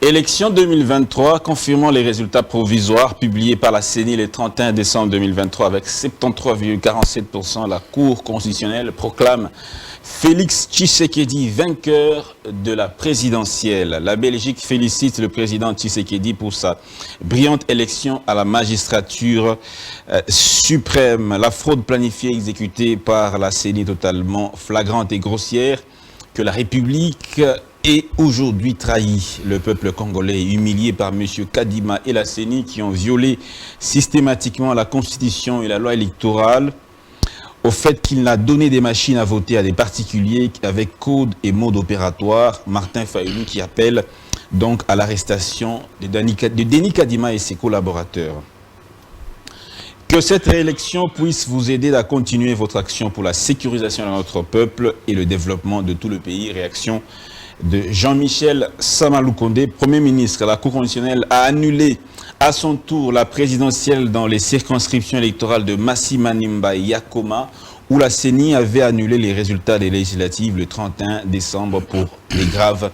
Élection 2023, confirmant les résultats provisoires publiés par la CENI le 31 décembre 2023 avec 73,47%. La Cour constitutionnelle proclame Félix Tshisekedi vainqueur de la présidentielle. La Belgique félicite le président Tshisekedi pour sa brillante élection à la magistrature suprême. La fraude planifiée exécutée par la CENI totalement flagrante et grossière que la République est aujourd'hui trahi. Le peuple congolais est humilié par M. Kadima et la CENI qui ont violé systématiquement la Constitution et la loi électorale au fait qu'il n'a donné des machines à voter à des particuliers avec code et mode opératoire. Martin Fayulu qui appelle donc à l'arrestation de Denis Kadima et ses collaborateurs. Que cette réélection puisse vous aider à continuer votre action pour la sécurisation de notre peuple et le développement de tout le pays. Réaction de Jean-Michel Samaloukonde, Premier ministre. La Cour constitutionnelle a annulé à son tour la présidentielle dans les circonscriptions électorales de Massi Manimba et Yakoma, où la CENI avait annulé les résultats des législatives le 31 décembre pour les graves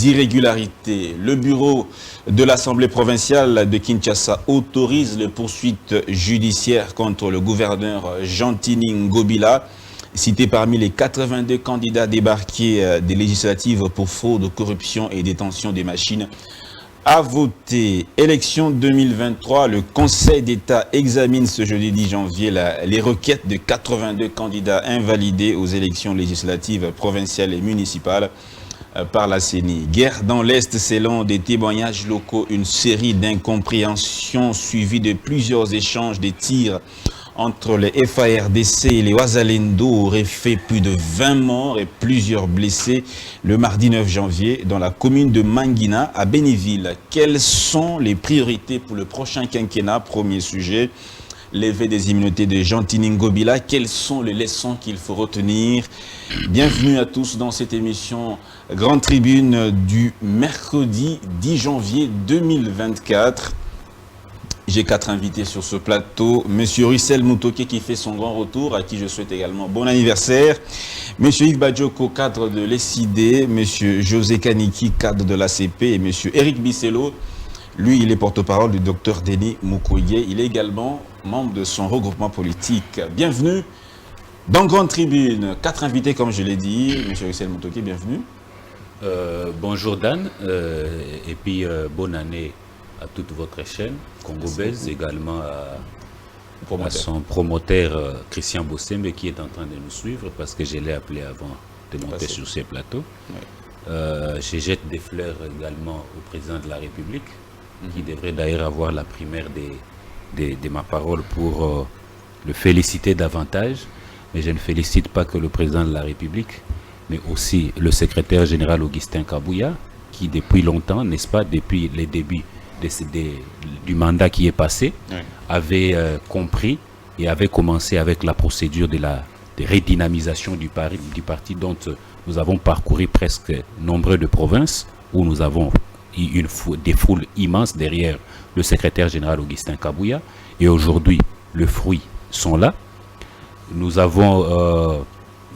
irrégularités. Le bureau de l'Assemblée provinciale de Kinshasa autorise les poursuites judiciaires contre le gouverneur Gentini Ngobila, cité parmi les 82 candidats débarqués des législatives pour fraude, corruption et détention des machines à voter. Élection 2023, le Conseil d'État examine ce jeudi 10 janvier les requêtes de 82 candidats invalidés aux élections législatives provinciales et municipales par la CENI. Guerre dans l'Est, selon des témoignages locaux, une série d'incompréhensions suivies de plusieurs échanges de tirs entre les FARDC et les Ouazalendo aurait fait plus de 20 morts et plusieurs blessés le mardi 9 janvier dans la commune de Mangina à Bénéville. Quelles sont les priorités pour le prochain quinquennat? Premier sujet, lever des immunités de Gentini Ngobila. Quelles sont les leçons qu'il faut retenir? Bienvenue à tous dans cette émission Grande Tribune du mercredi 10 janvier 2024. J'ai 4 invités sur ce plateau. Monsieur Russell Mutoke qui fait son grand retour, à qui je souhaite également bon anniversaire. Monsieur Yves Badjoko, cadre de l'ESID. Monsieur José Kaniki, cadre de l'ACP. Et monsieur Eric Bisselo, lui, il est porte-parole du docteur Denis Mukwege. Il est également membre de son regroupement politique. Bienvenue dans Grande Tribune. 4 invités, comme je l'ai dit. Monsieur Russell Mutoke, bienvenue. Bonjour Dan, et puis bonne année à toute votre chaîne, Congo Belz, également à son promoteur Christian Bossembe qui est en train de nous suivre parce que je l'ai appelé avant de monter sur ces plateaux. Oui. Je jette des fleurs également au président de la République qui devrait d'ailleurs avoir la primaire de ma parole pour le féliciter davantage. Mais je ne félicite pas que le président de la République, mais aussi le secrétaire général Augustin Kabouya qui depuis longtemps, n'est-ce pas, depuis les débuts du mandat qui est passé, oui, avait compris et avait commencé avec la procédure de redynamisation du parti dont nous avons parcouru presque nombre de provinces où nous avons eu des foules immenses derrière le secrétaire général Augustin Kabouya. Et aujourd'hui, les fruits sont là. Nous avons,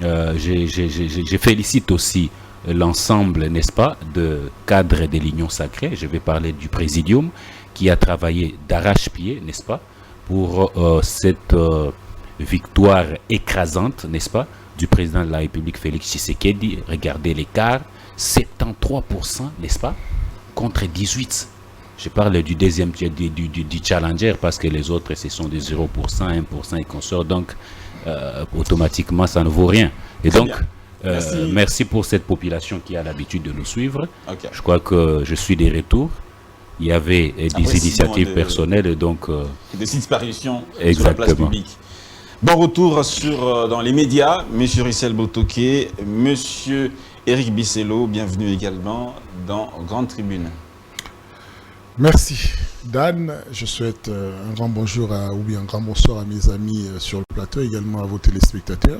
je félicite aussi l'ensemble, n'est-ce pas, de cadres de l'Union sacrée. Je vais parler du Présidium qui a travaillé d'arrache-pied, n'est-ce pas, pour cette victoire écrasante, n'est-ce pas, du président de la République Félix Tshisekedi. Regardez l'écart, 73%, n'est-ce pas, contre 18%. Je parle du deuxième, du challenger parce que les autres, ce sont des 0%, 1% et consorts. Donc, automatiquement, ça ne vaut rien. Et donc, merci pour cette population qui a l'habitude de nous suivre. Okay. Je crois que je suis des retours. Il y avait des initiatives personnelles et donc... des disparitions sur la place publique. Bon retour dans les médias. Monsieur Russell Mutoke, monsieur Eric Bisselo, bienvenue également dans Grande Tribune. Merci Dan, je souhaite un grand bonjour ou bien un grand bonsoir à mes amis sur le plateau, également à vos téléspectateurs.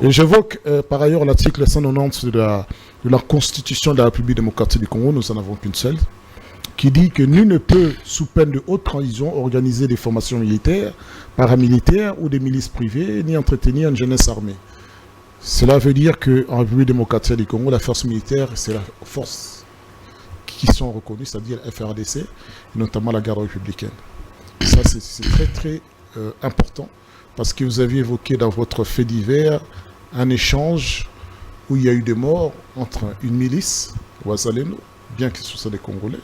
Et j'évoque par ailleurs l'article 190 de la Constitution de la République démocratique du Congo, nous n'en avons qu'une seule, qui dit que nul ne peut, sous peine de haute trahison, organiser des formations militaires, paramilitaires ou des milices privées, ni entretenir une jeunesse armée. Cela veut dire qu'en République démocratique du Congo, la force militaire, c'est la force qui sont reconnus, c'est-à-dire FRDC, et notamment la garde républicaine. Ça, c'est très, très important, parce que vous aviez évoqué dans votre fait divers un échange où il y a eu des morts entre une milice, Ouazalendo, bien que ce soit des Congolais,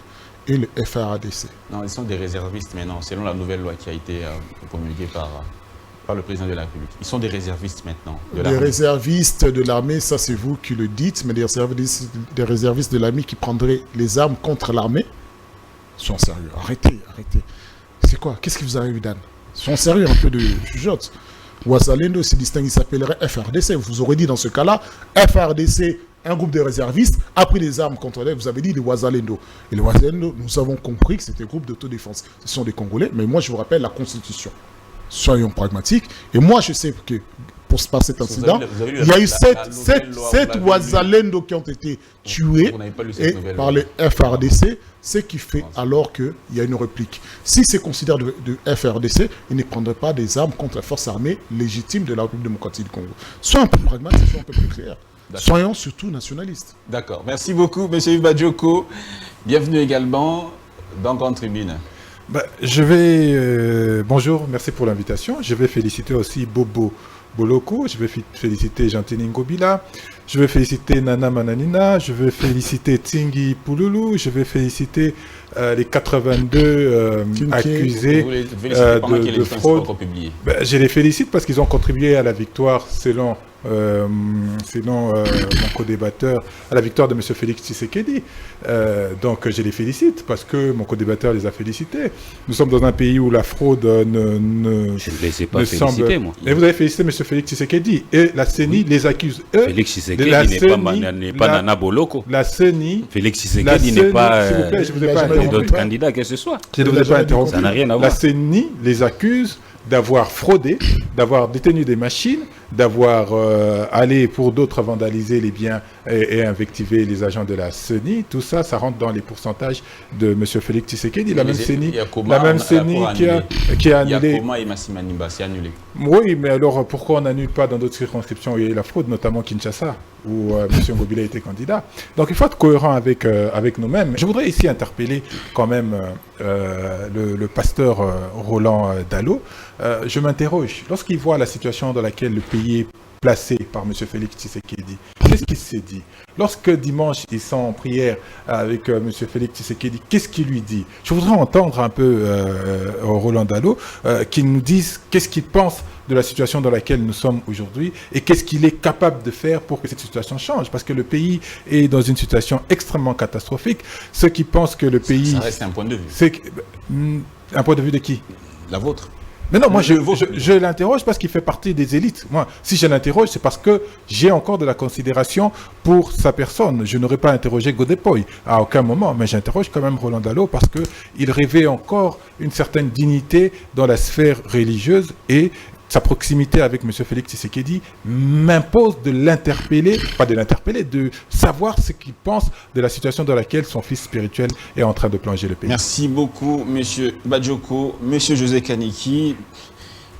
et le FRDC. Non, ils sont des réservistes maintenant, selon la nouvelle loi qui a été promulguée par le président de la République. Ils sont des réservistes maintenant. Des réservistes de l'armée, ça c'est vous qui le dites, mais des réservistes de l'armée qui prendraient les armes contre l'armée. Soyons sérieux, arrêtez. C'est quoi? Qu'est-ce qui vous arrive, Dan? Soyons sérieux, un peu de chuchote. Ouazalendo se distingue, il s'appellerait FRDC. Vous aurez dit dans ce cas-là, FRDC, un groupe de réservistes, a pris les armes contre eux. Vous avez dit les Ouazalendo. Et les Ouazalendo, nous avons compris que c'était un groupe d'autodéfense. Ce sont des Congolais, mais moi je vous rappelle la Constitution. Soyons pragmatiques. Et moi, je sais que par cet incident, il y a eu 7 Ouazalendo qui ont été tués par les FRDC, ce qui fait alors qu'il y a une réplique. Si c'est considéré de FRDC, ils ne prendraient pas des armes contre la force armée légitime de la République démocratique du Congo. Soyons un peu pragmatiques, soyons un peu plus clairs. Soyons surtout nationalistes. D'accord. Merci beaucoup, M. Yves Badioko. Bienvenue également dans Grande Tribune. Bonjour, merci pour l'invitation. Je vais féliciter aussi Bobo Boloko, je vais féliciter Jean-Tini Ngobila, je vais féliciter Nana Mananina, je vais féliciter Tsingi Pouloulou, je vais féliciter les 82 accusés de fraude. Je les félicite parce qu'ils ont contribué à la victoire selon mon co-débatteur, à la victoire de M. Félix Tshisekedi. Donc je les félicite parce que mon co-débatteur les a félicités. Nous sommes dans un pays où la fraude je ne les ai pas félicités, moi. Et vous avez félicité M. Félix Tshisekedi et la CENI les accuse. Félix Tshisekedi n'est pas Nana Boloko. La CENI. Félix Tshisekedi n'est pas d'autres candidats que ce soit. Je ne vous ai pas interrompu. Ça n'a rien à voir. La CENI les accuse d'avoir fraudé, d'avoir détenu des machines, d'avoir allé pour d'autres vandaliser les biens et invectiver les agents de la CENI. Tout ça, ça rentre dans les pourcentages de M. Félix Tshisekedi. La même CENI qui a annulé. Yakoma et Massima Nimba, c'est annulé. Oui, mais alors pourquoi on n'annule pas dans d'autres circonscriptions où il y a eu la fraude, notamment Kinshasa, où M. Ngobila était candidat. Donc il faut être cohérent avec nous-mêmes. Je voudrais ici interpeller quand même le pasteur Roland Dallot. Je m'interroge, lorsqu'il voit la situation dans laquelle le pays est placé par M. Félix Tshisekedi, qu'est-ce qu'il s'est dit? Lorsque dimanche, ils sont en prière avec M. Félix Tshisekedi, qu'est-ce qu'il lui dit? Je voudrais entendre un peu Roland Dallot qu'il nous dise qu'est-ce qu'il pense de la situation dans laquelle nous sommes aujourd'hui et qu'est-ce qu'il est capable de faire pour que cette situation change. Parce que le pays est dans une situation extrêmement catastrophique. Ceux qui pensent que le pays... Ça reste un point de vue. Un point de vue de qui? La vôtre. Mais non, moi je l'interroge parce qu'il fait partie des élites. Moi, si je l'interroge, c'est parce que j'ai encore de la considération pour sa personne. Je n'aurais pas interrogé Godepoy à aucun moment, mais j'interroge quand même Roland Dallot parce qu'il rêvait encore une certaine dignité dans la sphère religieuse et sa proximité avec M. Félix Tshisekedi m'impose de l'interpeller, pas de l'interpeller, de savoir ce qu'il pense de la situation dans laquelle son fils spirituel est en train de plonger le pays. Merci beaucoup, M. Badioko. M. José Kaniki,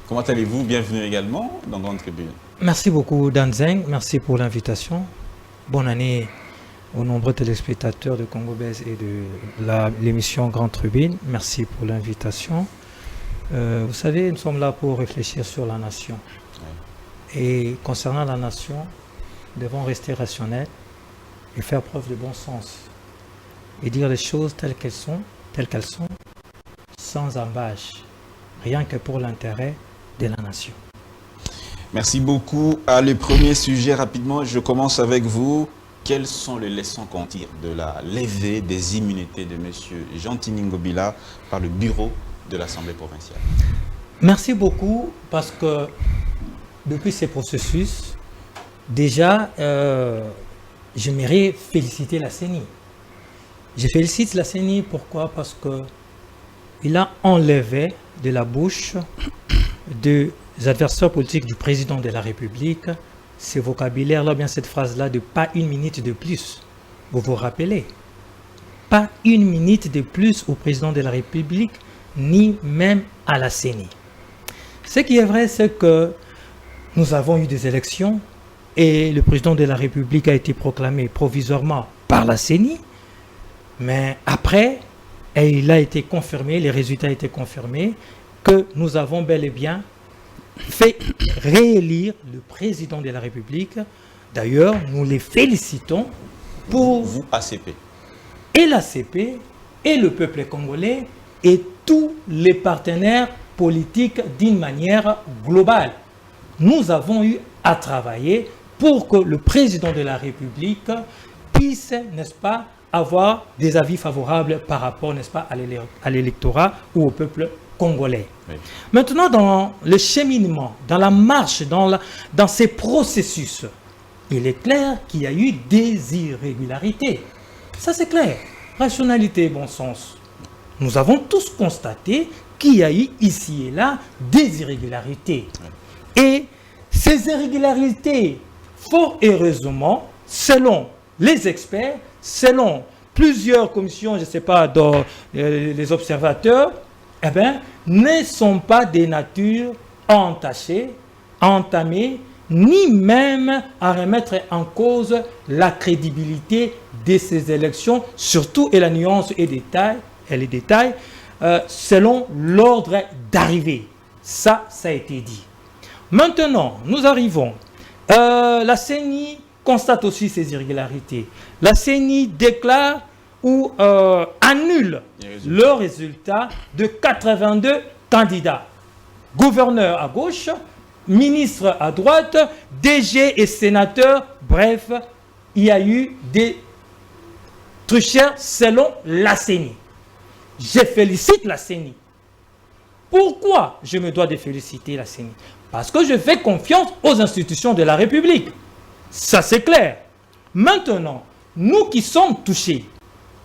comment allez-vous? Bienvenue également dans Grande Tribune. Merci beaucoup, Danzeng. Merci pour l'invitation. Bonne année aux nombreux téléspectateurs de Congo Belge et de l'émission Grande Tribune. Merci pour l'invitation. Vous savez, nous sommes là pour réfléchir sur la nation. Ouais. Et concernant la nation, nous devons rester rationnels et faire preuve de bon sens. Et dire les choses telles qu'elles sont, sans embâche, rien que pour l'intérêt de la nation. Merci beaucoup. Le premier sujet, rapidement, je commence avec vous. Quelles sont les leçons qu'on tire de la levée des immunités de M. Jean-Tini Ngobila par le bureau de l'Assemblée provinciale? Merci beaucoup parce que depuis ces processus, déjà, j'aimerais féliciter la CENI. Je félicite la CENI, pourquoi? Parce qu'il a enlevé de la bouche des adversaires politiques du président de la République ce vocabulaire-là, bien cette phrase-là de pas une minute de plus. Vous vous rappelez? Pas une minute de plus au président de la République, ni même à la CENI. Ce qui est vrai, c'est que nous avons eu des élections et le président de la République a été proclamé provisoirement par la CENI. Mais après, et il a été confirmé, les résultats ont été confirmés, que nous avons bel et bien fait réélire le président de la République. D'ailleurs, nous les félicitons pour Vous, ACP. et l'ACP et le peuple congolais et tous les partenaires politiques d'une manière globale. Nous avons eu à travailler pour que le président de la République puisse, n'est-ce pas, avoir des avis favorables par rapport, n'est-ce pas, à l'électorat ou au peuple congolais. Oui. Maintenant, dans le cheminement, dans la marche, dans ces processus, il est clair qu'il y a eu des irrégularités. Ça, c'est clair. Rationalité et bon sens. Nous avons tous constaté qu'il y a eu ici et là des irrégularités. Et ces irrégularités, fort heureusement, selon les experts, selon plusieurs commissions, je ne sais pas, les observateurs, eh bien, ne sont pas des natures entachées, entamées, ni même à remettre en cause la crédibilité de ces élections, surtout et la nuance et les détails, selon l'ordre d'arrivée. Ça a été dit. Maintenant, nous arrivons. La CENI constate aussi ces irrégularités. La CENI déclare ou annule le résultat de 82 candidats. Gouverneur à gauche, ministre à droite, DG et sénateur, bref, il y a eu des tricheurs selon la CENI. Je félicite la CENI. Pourquoi je me dois de féliciter la CENI? Parce que je fais confiance aux institutions de la République. Ça, c'est clair. Maintenant, nous qui sommes touchés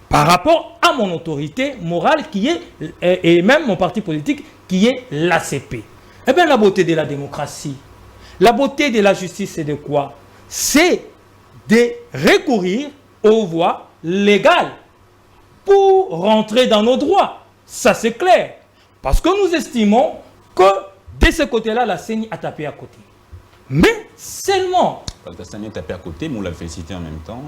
par rapport à mon autorité morale qui est, et même mon parti politique qui est l'ACP. Eh bien, la beauté de la démocratie, la beauté de la justice, c'est de quoi? C'est de recourir aux voies légales pour rentrer dans nos droits. Ça, c'est clair. Parce que nous estimons que de ce côté-là, la CENI a tapé à côté. Mais seulement... La CENI a tapé à côté, mais on l'a félicité en même temps.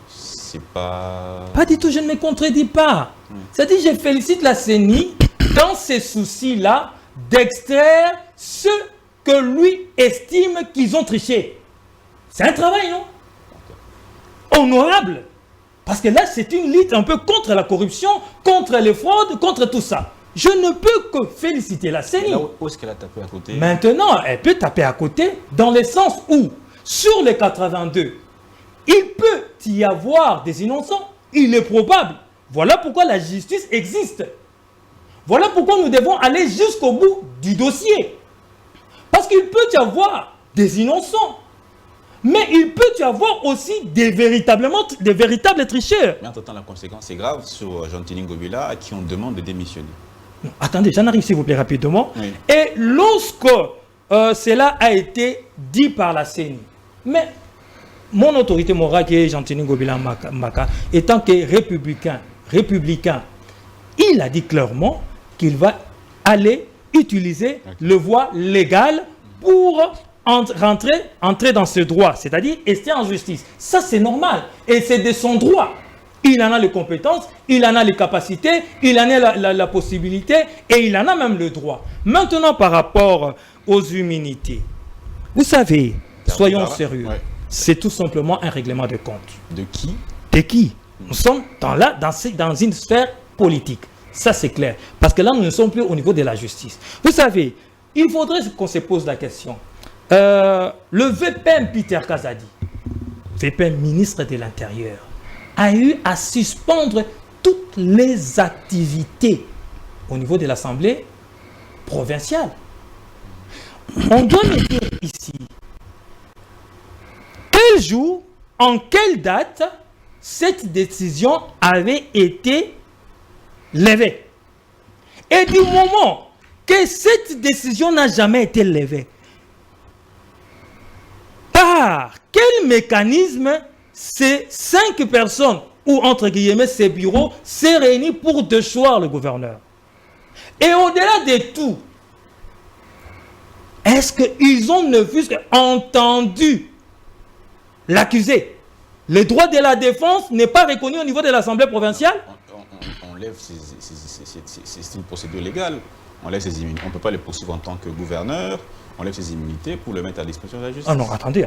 C'est pas... Pas du tout, je ne me contredis pas. C'est-à-dire, je félicite la CENI dans ces soucis-là d'extraire ceux que lui estime qu'ils ont triché. C'est un travail, non? Honorable. Parce que là, c'est une lutte un peu contre la corruption, contre les fraudes, contre tout ça. Je ne peux que féliciter la CENI. Là où est-ce qu'elle a tapé à côté? Maintenant, elle peut taper à côté dans le sens où, sur les 82, il peut y avoir des innocents. Il est probable. Voilà pourquoi la justice existe. Voilà pourquoi nous devons aller jusqu'au bout du dossier. Parce qu'il peut y avoir des innocents. Mais il peut y avoir aussi des véritables tricheurs. Mais entre-temps, la conséquence est grave sur Jean-Tini Ngobila, à qui on demande de démissionner. Non, attendez, j'en arrive s'il vous plaît rapidement. Oui. Et lorsque cela a été dit par la CENI, mais mon autorité morale qui est Jean-Tini Ngobila Maka, étant que républicain, il a dit clairement qu'il va aller utiliser le voie légale pour entrer dans ce droit, c'est-à-dire rester en justice. Ça, c'est normal. Et c'est de son droit. Il en a les compétences, il en a les capacités, il en a la possibilité et il en a même le droit. Maintenant, par rapport aux immunités, vous savez, soyons sérieux, ouais. C'est tout simplement un règlement de compte. De qui? De qui? Nous sommes dans une sphère politique. Ça, c'est clair. Parce que là, nous ne sommes plus au niveau de la justice. Vous savez, il faudrait qu'on se pose la question. Le VPM Peter Kazadi, VPM ministre de l'Intérieur, a eu à suspendre toutes les activités au niveau de l'Assemblée provinciale. On doit me dire ici, quel jour, en quelle date, cette décision avait été levée. Et du moment que cette décision n'a jamais été levée, par quel mécanisme ces 5 personnes, ou entre guillemets ces bureaux, s'est réunis pour déchoir le gouverneur? Et au-delà de tout, est-ce qu'ils ont ne fût-ce qu'entendu l'accusé? le droit de la défense n'est pas reconnu au niveau de l'Assemblée provinciale. On lève ces procédures légales. On lève ces immunités. On ne peut pas les poursuivre en tant que gouverneur. On lève ses immunités pour le mettre à disposition de la justice. Ah non, attendez.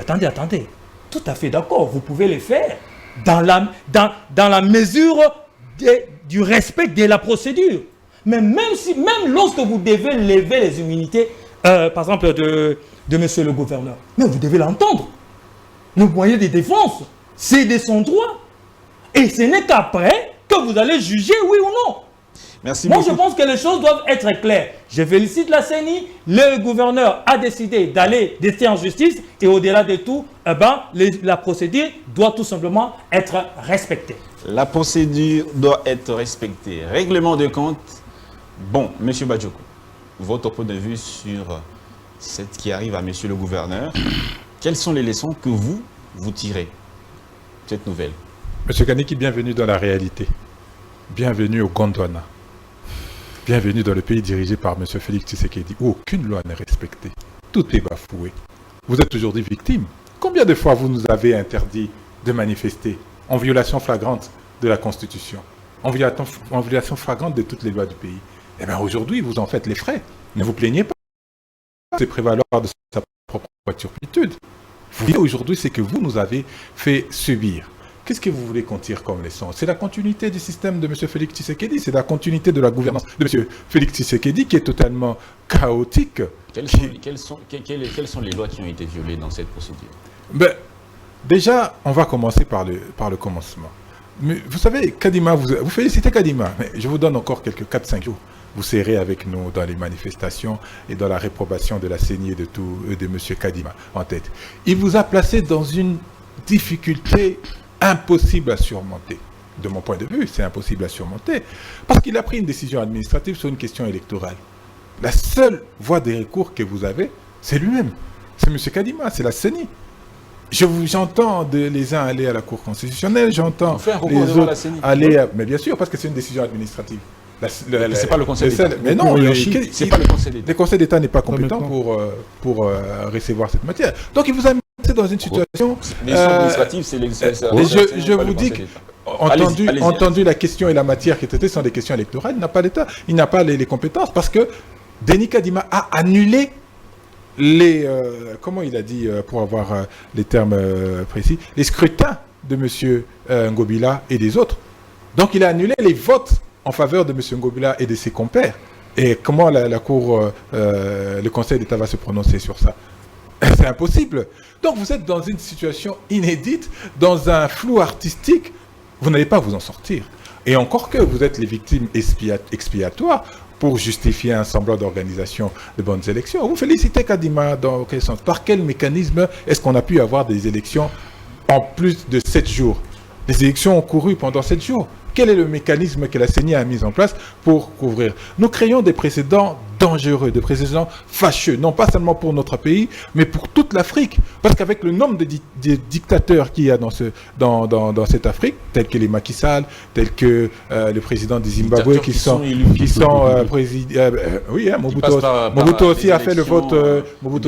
Tout à fait d'accord. Vous pouvez les faire dans la mesure du respect de la procédure. Mais même lorsque vous devez lever les immunités, par exemple, de monsieur le gouverneur, mais vous devez l'entendre. Le moyen de défense, c'est de son droit. Et ce n'est qu'après que vous allez juger oui ou non. Merci Moi, beaucoup. je pense que les choses doivent être claires. Je félicite la CENI. Le gouverneur a décidé d'aller en justice. Et au-delà de tout, la procédure doit tout simplement être respectée. La procédure doit être respectée. Règlement de compte. Bon, M. Badjoko, votre point de vue sur ce qui arrive à M. le gouverneur, quelles sont les leçons que vous tirez de cette nouvelle? Monsieur Kaneki, bienvenue dans la réalité. Bienvenue au Gondwana. Bienvenue dans le pays dirigé par M. Félix Tshisekedi, où aucune loi n'est respectée. Tout est bafoué. Vous êtes aujourd'hui victime. Combien de fois vous nous avez interdit de manifester en violation flagrante de la Constitution, en violation flagrante de toutes les lois du pays? Eh bien aujourd'hui, vous en faites les frais. Ne vous plaignez pas. C'est prévaloir de sa propre turpitude. Aujourd'hui, c'est que vous nous avez fait subir. Qu'est-ce que vous voulez qu'on tire comme leçon? C'est la continuité du système de M. Félix Tshisekedi, c'est la continuité de la gouvernance de M. Félix Tshisekedi qui est totalement chaotique. Quelles sont les lois qui ont été violées dans cette procédure? Déjà, on va commencer par le commencement. Mais vous savez, Kadima, vous félicitez Kadima, mais je vous donne encore quelques 4-5 jours. Vous serez avec nous dans les manifestations et dans la réprobation de la CENI et de M. Kadima en tête. Il vous a placé dans une difficulté impossible à surmonter. De mon point de vue, c'est impossible à surmonter. Parce qu'il a pris une décision administrative sur une question électorale. La seule voie de recours que vous avez, c'est lui-même. C'est M. Kadima, c'est la CENI. J'entends les uns aller à la Cour constitutionnelle, j'entends les autres aller à... Mais bien sûr, parce que c'est une décision administrative. C'est pas le Conseil d'État. Mais non, c'est pas le Conseil d'État. Le Conseil d'État n'est pas compétent pour recevoir cette matière. Donc il vous a mis dans une situation... administrative, c'est je vous dis que, entendu la question et la matière qui étaient sont des questions électorales, il n'a pas l'État, il n'a pas les compétences parce que Denis Kadima a annulé comment il a dit, pour avoir les termes précis, les scrutins de M. Ngobila et des autres. Donc il a annulé les votes en faveur de M. Ngobila et de ses compères. Et comment la Cour, le Conseil d'État va se prononcer sur ça? C'est impossible. Donc vous êtes dans une situation inédite, dans un flou artistique, vous n'allez pas vous en sortir. Et encore que vous êtes les victimes expiatoires pour justifier un semblant d'organisation de bonnes élections. Vous félicitez Kadima dans quel sens? Par quel mécanisme est-ce qu'on a pu avoir des élections en plus de 7 jours? Les élections ont couru pendant 7 jours. Quel est le mécanisme que la CENI a mis en place pour couvrir? Nous créons des précédents dangereux, des précédents fâcheux, non pas seulement pour notre pays, mais pour toute l'Afrique. Parce qu'avec le nombre de dictateurs qu'il y a dans cette Afrique, tels que les Macky Sall, tels que le président du Zimbabwe, qui sont oui, hein, Mobutu aussi a fait le vote, Mobutu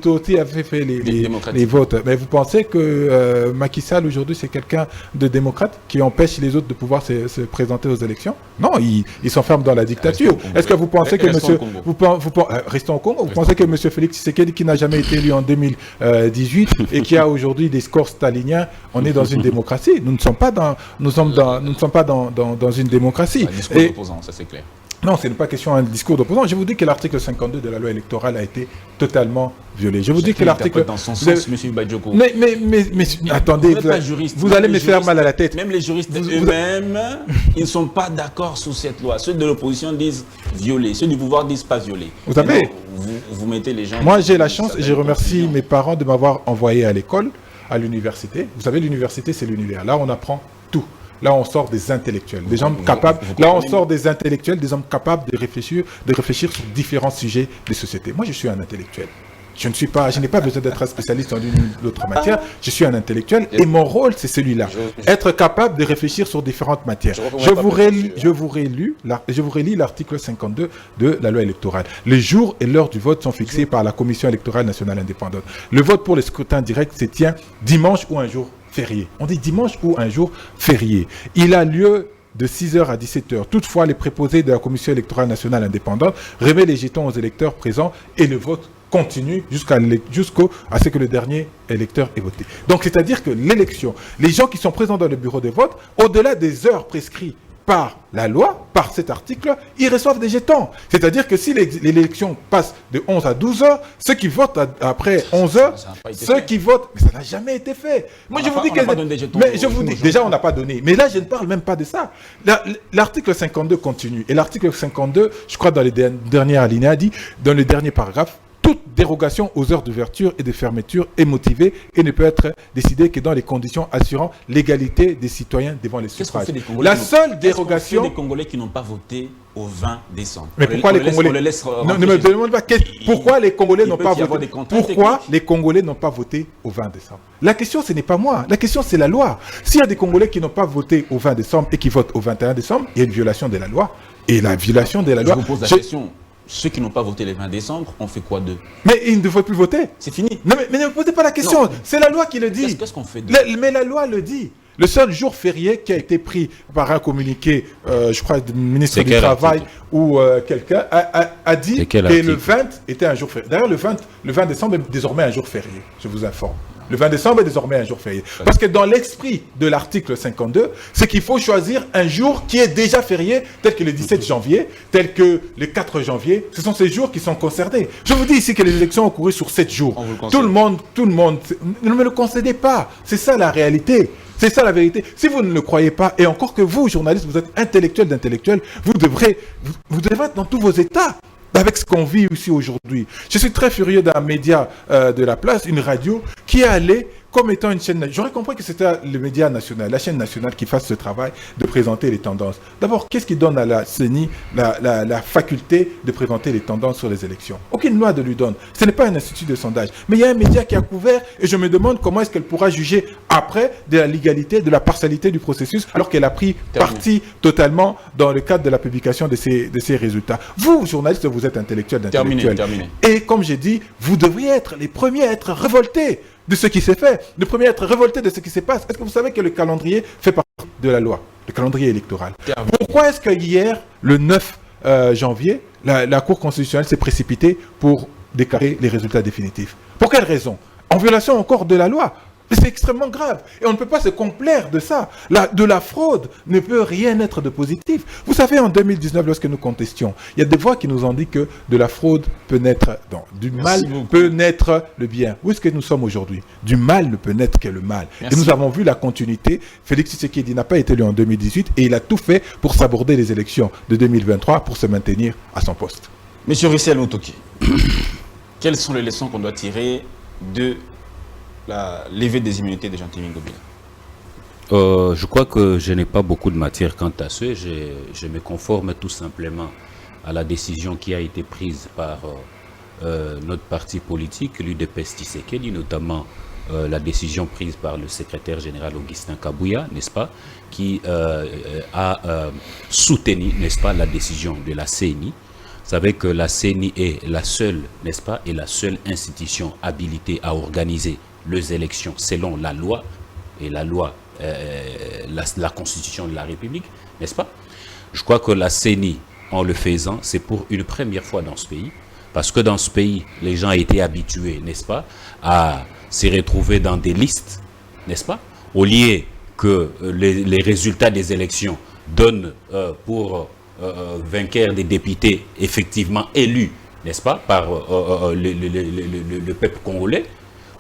aussi avait fait les votes. Mais vous pensez que Macky Sall aujourd'hui c'est quelqu'un de démocrate qui empêche les autres de pouvoir se présenter aux élections? Non, il s'enferme dans la dictature. Est-ce que vous pensez que restons au Congo. Vous pensez que M. Félix Tshisekedi, qui n'a jamais été élu en 2018 et qui a aujourd'hui des scores staliniens, on est dans une démocratie? Nous ne sommes pas dans une démocratie. Un discours d'opposant, ça c'est clair. Non, ce n'est pas question d'un discours d'opposant. Je vous dis que l'article 52 de la loi électorale a été totalement violé. Je vous dis que l'article... dans son sens, M. Badjoko. Mais attendez, vous allez me faire mal à la tête. Même les juristes eux-mêmes, ils ne sont pas d'accord sur cette loi. Ceux de l'opposition disent violer, ceux du pouvoir disent pas violer. Vous savez, vous mettez les gens... Moi, j'ai la chance et je remercie mes parents de m'avoir envoyé à l'école, à l'université. Vous savez, l'université, c'est l'univers. Là, on apprend tout. Là, on sort des intellectuels, des hommes capables. Là, on sort des intellectuels, des hommes capables de réfléchir sur différents sujets des sociétés. Moi, je suis un intellectuel. Je n'ai pas besoin d'être un spécialiste en une ou l'autre matière. Je suis un intellectuel et mon rôle, c'est celui-là. Être capable de réfléchir sur différentes matières. Je vous relis l'article 52 de la loi électorale. Les jours et l'heure du vote sont fixés par la Commission électorale nationale indépendante. Le vote pour les scrutins directs se tient dimanche ou un jour férié. On dit dimanche ou un jour férié. Il a lieu de 6h à 17h. Toutefois, les préposés de la Commission électorale nationale indépendante remettent les jetons aux électeurs présents et le vote continue jusqu'à ce que le dernier électeur ait voté. Donc, c'est-à-dire que l'élection, les gens qui sont présents dans le bureau de vote, au-delà des heures prescrites par la loi, par cet article, ils reçoivent des jetons. C'est-à-dire que si l'élection passe de 11 à 12 heures, ceux qui votent après 11 heures, ceux qui votent, mais ça n'a jamais été fait. Moi, je vous dis que... Mais je vous dis, déjà, on n'a pas donné. Mais là, je ne parle même pas de ça. L'article 52 continue. Et l'article 52, je crois, dans les derniers alinéas, dit, dans le dernier paragraphe, toute dérogation aux heures d'ouverture et de fermeture est motivée et ne peut être décidée que dans les conditions assurant l'égalité des citoyens devant les suffrages. La seule dérogation... des Congolais qui n'ont pas voté au 20 décembre. Mais pourquoi les Congolais... Ne me demande pas pourquoi les Congolais n'ont pas voté. Pourquoi les Congolais n'ont pas voté au 20 décembre? La question, ce n'est pas moi. La question, c'est la loi. S'il y a des Congolais qui n'ont pas voté au 20 décembre et qui votent au 21 décembre, il y a une violation de la loi. Et la violation de la loi... Je vous pose la question. Ceux qui n'ont pas voté le 20 décembre, on fait quoi d'eux? Mais ils ne devraient plus voter. C'est fini. Non, mais ne me posez pas la question. C'est la loi qui le dit. Qu'est-ce qu'on fait d'eux? Mais la loi le dit. Le seul jour férié qui a été pris par un communiqué, je crois, du ministre du Travail ou quelqu'un, a dit que le 20 était un jour férié. D'ailleurs, le 20 décembre est désormais un jour férié, je vous informe. Le 20 décembre est désormais un jour férié. Parce que dans l'esprit de l'article 52, c'est qu'il faut choisir un jour qui est déjà férié, tel que le 17 janvier, tel que le 4 janvier. Ce sont ces jours qui sont concernés. Je vous dis ici que les élections ont couru sur 7 jours. Tout le monde, ne me le concédez pas. C'est ça la réalité. C'est ça la vérité. Si vous ne le croyez pas, et encore que vous, journalistes, vous êtes intellectuels d'intellectuels, vous devrez être dans tous vos états. Avec ce qu'on vit ici aujourd'hui. Je suis très furieux d'un média de la place, une radio, qui est allée comme étant une chaîne... J'aurais compris que c'était le média national, la chaîne nationale qui fasse ce travail de présenter les tendances. D'abord, qu'est-ce qui donne à la CENI la faculté de présenter les tendances sur les élections? Aucune loi ne lui donne. Ce n'est pas un institut de sondage. Mais il y a un média qui a couvert et je me demande comment est-ce qu'elle pourra juger après de la légalité, de la partialité du processus alors qu'elle a pris parti totalement dans le cadre de la publication de ces résultats. Vous, journalistes, vous êtes intellectuels d'intellectuels. Et comme j'ai dit, vous devriez être les premiers à être révoltés de ce qui s'est fait, le premier à être révolté de ce qui se passe. Est-ce que vous savez que le calendrier fait partie de la loi, le calendrier électoral? Pourquoi est-ce que hier, le 9 janvier, la Cour constitutionnelle s'est précipitée pour déclarer les résultats définitifs? Pour quelle raison? En violation encore de la loi. C'est extrêmement grave. Et on ne peut pas se complaire de ça. De la fraude ne peut rien être de positif. Vous savez, en 2019, lorsque nous contestions, il y a des voix qui nous ont dit que de la fraude peut naître... Non, du mal peut naître le bien. Où est-ce que nous sommes aujourd'hui? Du mal ne peut naître que le mal. Et nous avons vu la continuité. Félix Tshisekedi n'a pas été élu en 2018 et il a tout fait pour s'aborder les élections de 2023 pour se maintenir à son poste. Monsieur Rissel Mutoki, quelles sont les leçons qu'on doit tirer de la levée des immunités de Jean-Timmy Ngobila? Je crois que je n'ai pas beaucoup de matière quant à ce. Je me conforme tout simplement à la décision qui a été prise par notre parti politique, l'UDPS Tshisekedi, notamment la décision prise par le secrétaire général Augustin Kabouya, n'est-ce pas, qui a soutenu, n'est-ce pas, la décision de la CENI. Vous savez que la CENI est la seule, n'est-ce pas, et la seule institution habilitée à organiser les élections selon la loi, et la loi, la Constitution de la République, n'est-ce pas? Je crois que la CENI, en le faisant, c'est pour une première fois dans ce pays, parce que dans ce pays, les gens étaient habitués, n'est-ce pas, à se retrouver dans des listes, n'est-ce pas, au lieu que les résultats des élections donnent pour vainqueurs des députés effectivement élus, n'est-ce pas, par le peuple congolais.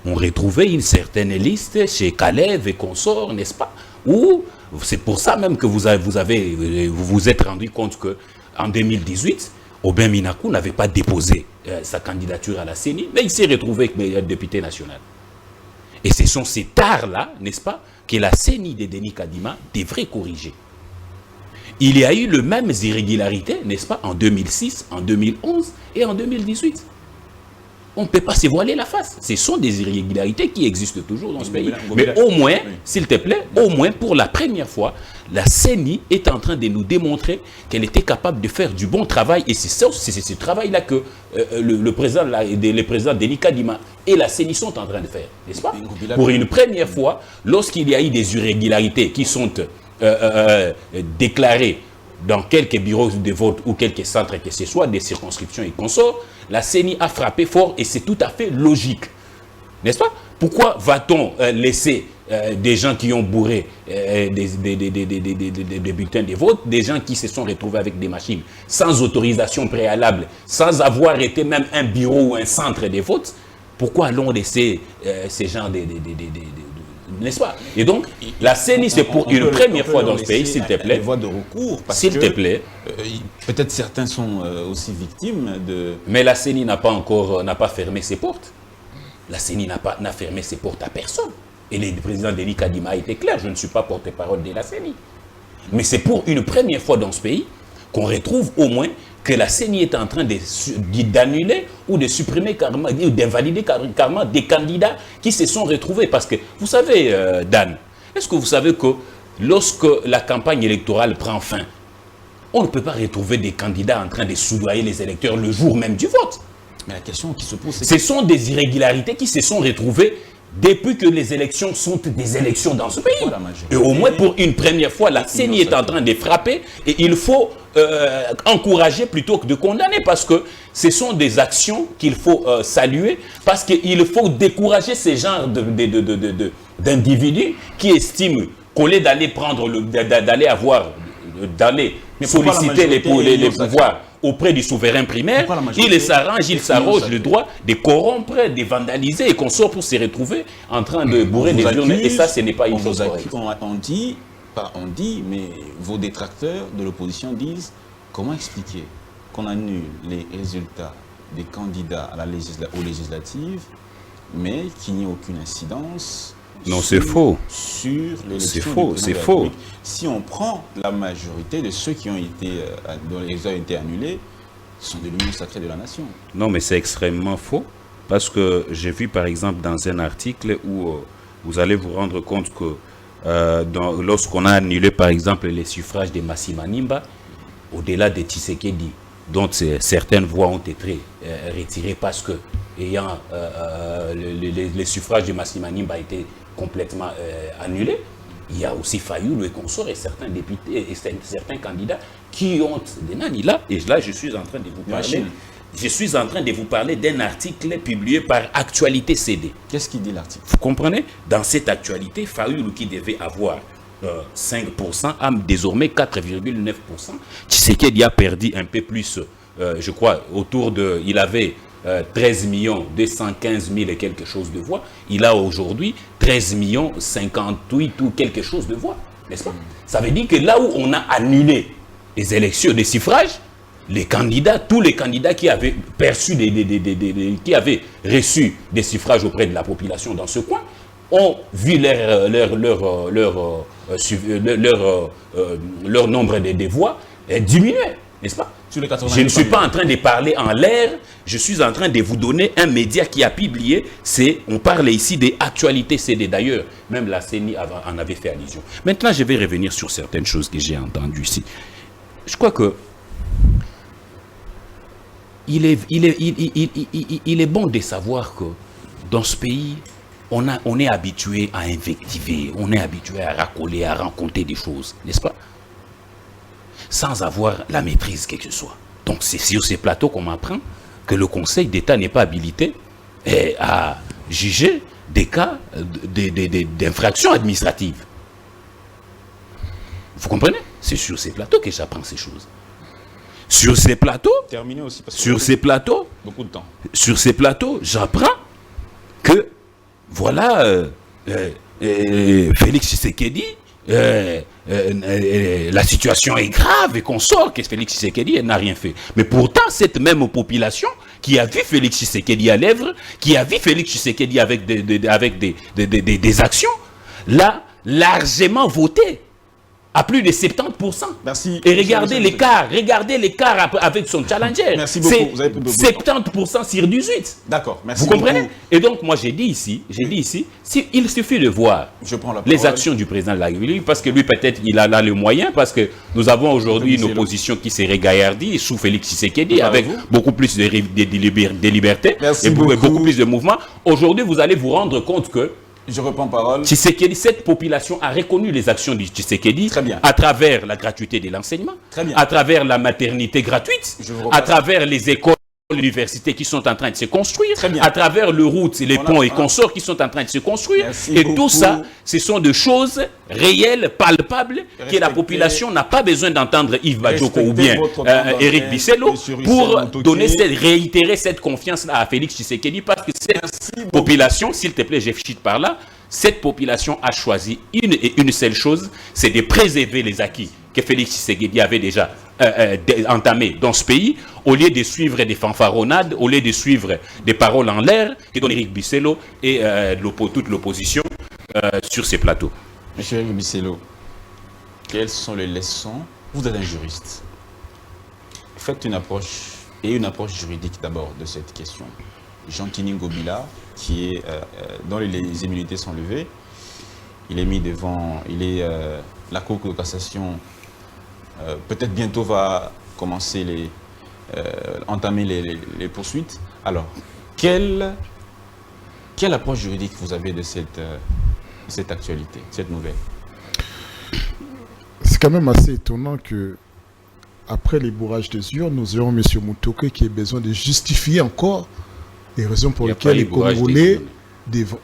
On retrouvait une certaine liste chez Kalev et consorts, n'est-ce pas? Ou c'est pour ça même que vous vous êtes rendu compte que en 2018, Aubin Minakou n'avait pas déposé sa candidature à la CENI, mais il s'est retrouvé avec député national. Et ce sont ces tares-là, n'est-ce pas, que la CENI de Denis Kadima devrait corriger. Il y a eu les mêmes irrégularités, n'est-ce pas, en 2006, en 2011 et en 2018. On ne peut pas se voiler la face. Ce sont des irrégularités qui existent toujours dans ce pays. Mais au moins, s'il te plaît, au moins pour la première fois, la CENI est en train de nous démontrer qu'elle était capable de faire du bon travail. Et c'est ce travail-là que le président Denis Kadima et la CENI sont en train de faire. N'est-ce pas? Pour une première fois, lorsqu'il y a eu des irrégularités qui sont déclarées dans quelques bureaux de vote ou quelques centres que ce soit, des circonscriptions et consorts, la CENI a frappé fort et c'est tout à fait logique. N'est-ce pas? Pourquoi va-t-on laisser des gens qui ont bourré des bulletins de vote, des gens qui se sont retrouvés avec des machines sans autorisation préalable, sans avoir été même un bureau ou un centre de vote? Pourquoi allons laisser ces gens n'est-ce pas? Et donc, la CENI, c'est pour une première fois dans ce pays, s'il te plaît. Voie de recours, parce s'il te plaît. Peut-être certains sont aussi victimes de... Mais la CENI n'a pas fermé ses portes. La CENI n'a fermé ses portes à personne. Et le président Denis Kadima a été clair, je ne suis pas porte-parole de la CENI. Mais c'est pour une première fois dans ce pays qu'on retrouve au moins que la CENI est en train d'annuler ou de supprimer carrément, ou d'invalider carrément des candidats qui se sont retrouvés. Parce que, vous savez, Dan, est-ce que vous savez que lorsque la campagne électorale prend fin, on ne peut pas retrouver des candidats en train de soudoyer les électeurs le jour même du vote? Mais la question qui se pose, c'est... Ce sont des irrégularités qui se sont retrouvées depuis que les élections sont des élections dans ce pays. Et au moins pour une première fois, la CENI est en train de frapper et il faut encourager plutôt que de condamner parce que ce sont des actions qu'il faut saluer parce qu'il faut décourager ces genres d'individus qui estiment qu'au lieu d'aller solliciter les pouvoirs auprès du souverain primaire, il s'arrange, il s'arroge le droit de corrompre, de vandaliser et qu'on sort pour se retrouver en train de bourrer des urnes. Et ça, ce n'est pas une chose correcte. On dit, mais vos détracteurs de l'opposition disent, comment expliquer qu'on annule les résultats des candidats aux législatives, mais qu'il n'y ait aucune incidence? Non, c'est faux. Sur c'est faux, c'est faux. Si on prend la majorité de ceux qui ont été, dont les résultats ont été annulés, ce sont des lumières sacrées de la nation. Non, mais c'est extrêmement faux. Parce que j'ai vu, par exemple, dans un article où vous allez vous rendre compte que lorsqu'on a annulé, par exemple, les suffrages de Massima Nimba, au-delà de Tshisekedi, dont certaines voix ont été retirées parce que ayant les suffrages de Massima Nimba étaient complètement annulés, il y a aussi Fayoulou et consorts et certains députés et certains candidats qui ont des nani là. Et là, je suis en train de vous parler. Je suis en train de vous parler d'un article publié par Actualité CD. Qu'est-ce qu'il dit l'article? Vous comprenez? Dans cette actualité, Fayoulou qui devait avoir 5% a désormais 4,9%. Tshisekedi a perdu un peu plus, je crois, autour de... Il avait 13 215 000 et quelque chose de voix. Il a aujourd'hui 13 58 ou quelque chose de voix. N'est-ce pas? Ça veut dire que là où on a annulé les élections, les suffrages, les candidats, tous les candidats qui avaient perçu qui avaient reçu des suffrages auprès de la population dans ce coin, ont vu leur nombre de voix diminuer, n'est-ce pas? Je ne suis pas en train de parler en l'air, je suis en train de vous donner un média qui a publié, on parle ici des actualités CD. D'ailleurs, même la CENI en avait fait allusion. Maintenant, je vais revenir sur certaines choses que j'ai entendues ici. Je crois que il est bon de savoir que dans ce pays, on est habitué à invectiver, on est habitué à racoler, à raconter des choses, n'est-ce pas? Sans avoir la maîtrise que ce soit. Donc c'est sur ces plateaux qu'on apprend que le Conseil d'État n'est pas habilité à juger des cas d'infraction administrative. Vous comprenez? C'est sur ces plateaux que j'apprends ces choses. Sur ces plateaux, beaucoup de temps. Sur ces plateaux, j'apprends que voilà, Félix Tshisekedi, la situation est grave et qu'on sort que Félix Tshisekedi n'a rien fait. Mais pourtant, cette même population qui a vu Félix Tshisekedi à l'œuvre, qui a vu Félix Tshisekedi avec des actions, l'a largement voté. à plus de 70%. Merci. Et regardez l'écart avec son challenger. Merci beaucoup. Vous avez pris beaucoup de 70% sur 18. D'accord, merci Vous comprenez? beaucoup. Et donc, moi, j'ai dit ici, il suffit de voir Je prends la les parole. actions du président de la République, parce que lui, peut-être, il a là le moyen, parce que nous avons aujourd'hui une opposition qui s'est régaillardie sous Félix Tshisekedi, avec beaucoup plus de liberté Merci et beaucoup. beaucoup plus de mouvement. Aujourd'hui, vous allez vous rendre compte que Je reprends parole. Tshisekedi, cette population a reconnu les actions du Tshisekedi Très bien. à travers la gratuité de l'enseignement, Très bien. à travers la maternité gratuite, Je vous repasse. à travers les écoles, l'université qui sont en train de se construire, Très bien. à travers les routes, les ponts et consorts qui sont en train de se construire. Merci Et beaucoup. tout ça, ce sont des choses réelles, palpables, que la Respectez- population n'a pas besoin d'entendre Yves Badjoko ou Respectez bien votre temps d'antenne, Éric Bisselo monsieur pour Richard donner Moutouké. réitérer cette confiance à Félix Tshisekedi, parce que cette population, s'il te plaît, je chute par là, cette population a choisi une seule chose, c'est de préserver les acquis que Félix Tshisekedi avait déjà entamés dans ce pays, au lieu de suivre des fanfaronnades, au lieu de suivre des paroles en l'air, que donne Éric Bisselo et toute l'opposition sur ces plateaux. Monsieur Éric Bisselo, quelles sont les leçons? Vous êtes un juriste. Faites une approche juridique d'abord de cette question. Jean-Tini Ngobila, qui est, dont les immunités sont levées, il est mis devant, la Cour de cassation, peut-être bientôt va commencer entamer les poursuites. Alors, quelle approche juridique vous avez de cette actualité, cette nouvelle? C'est quand même assez étonnant que, après les bourrages des urnes, nous ayons M. Moutouké qui a besoin de justifier encore les raisons pour Il y a lesquelles pas les eu bourrage des Congolais urnes.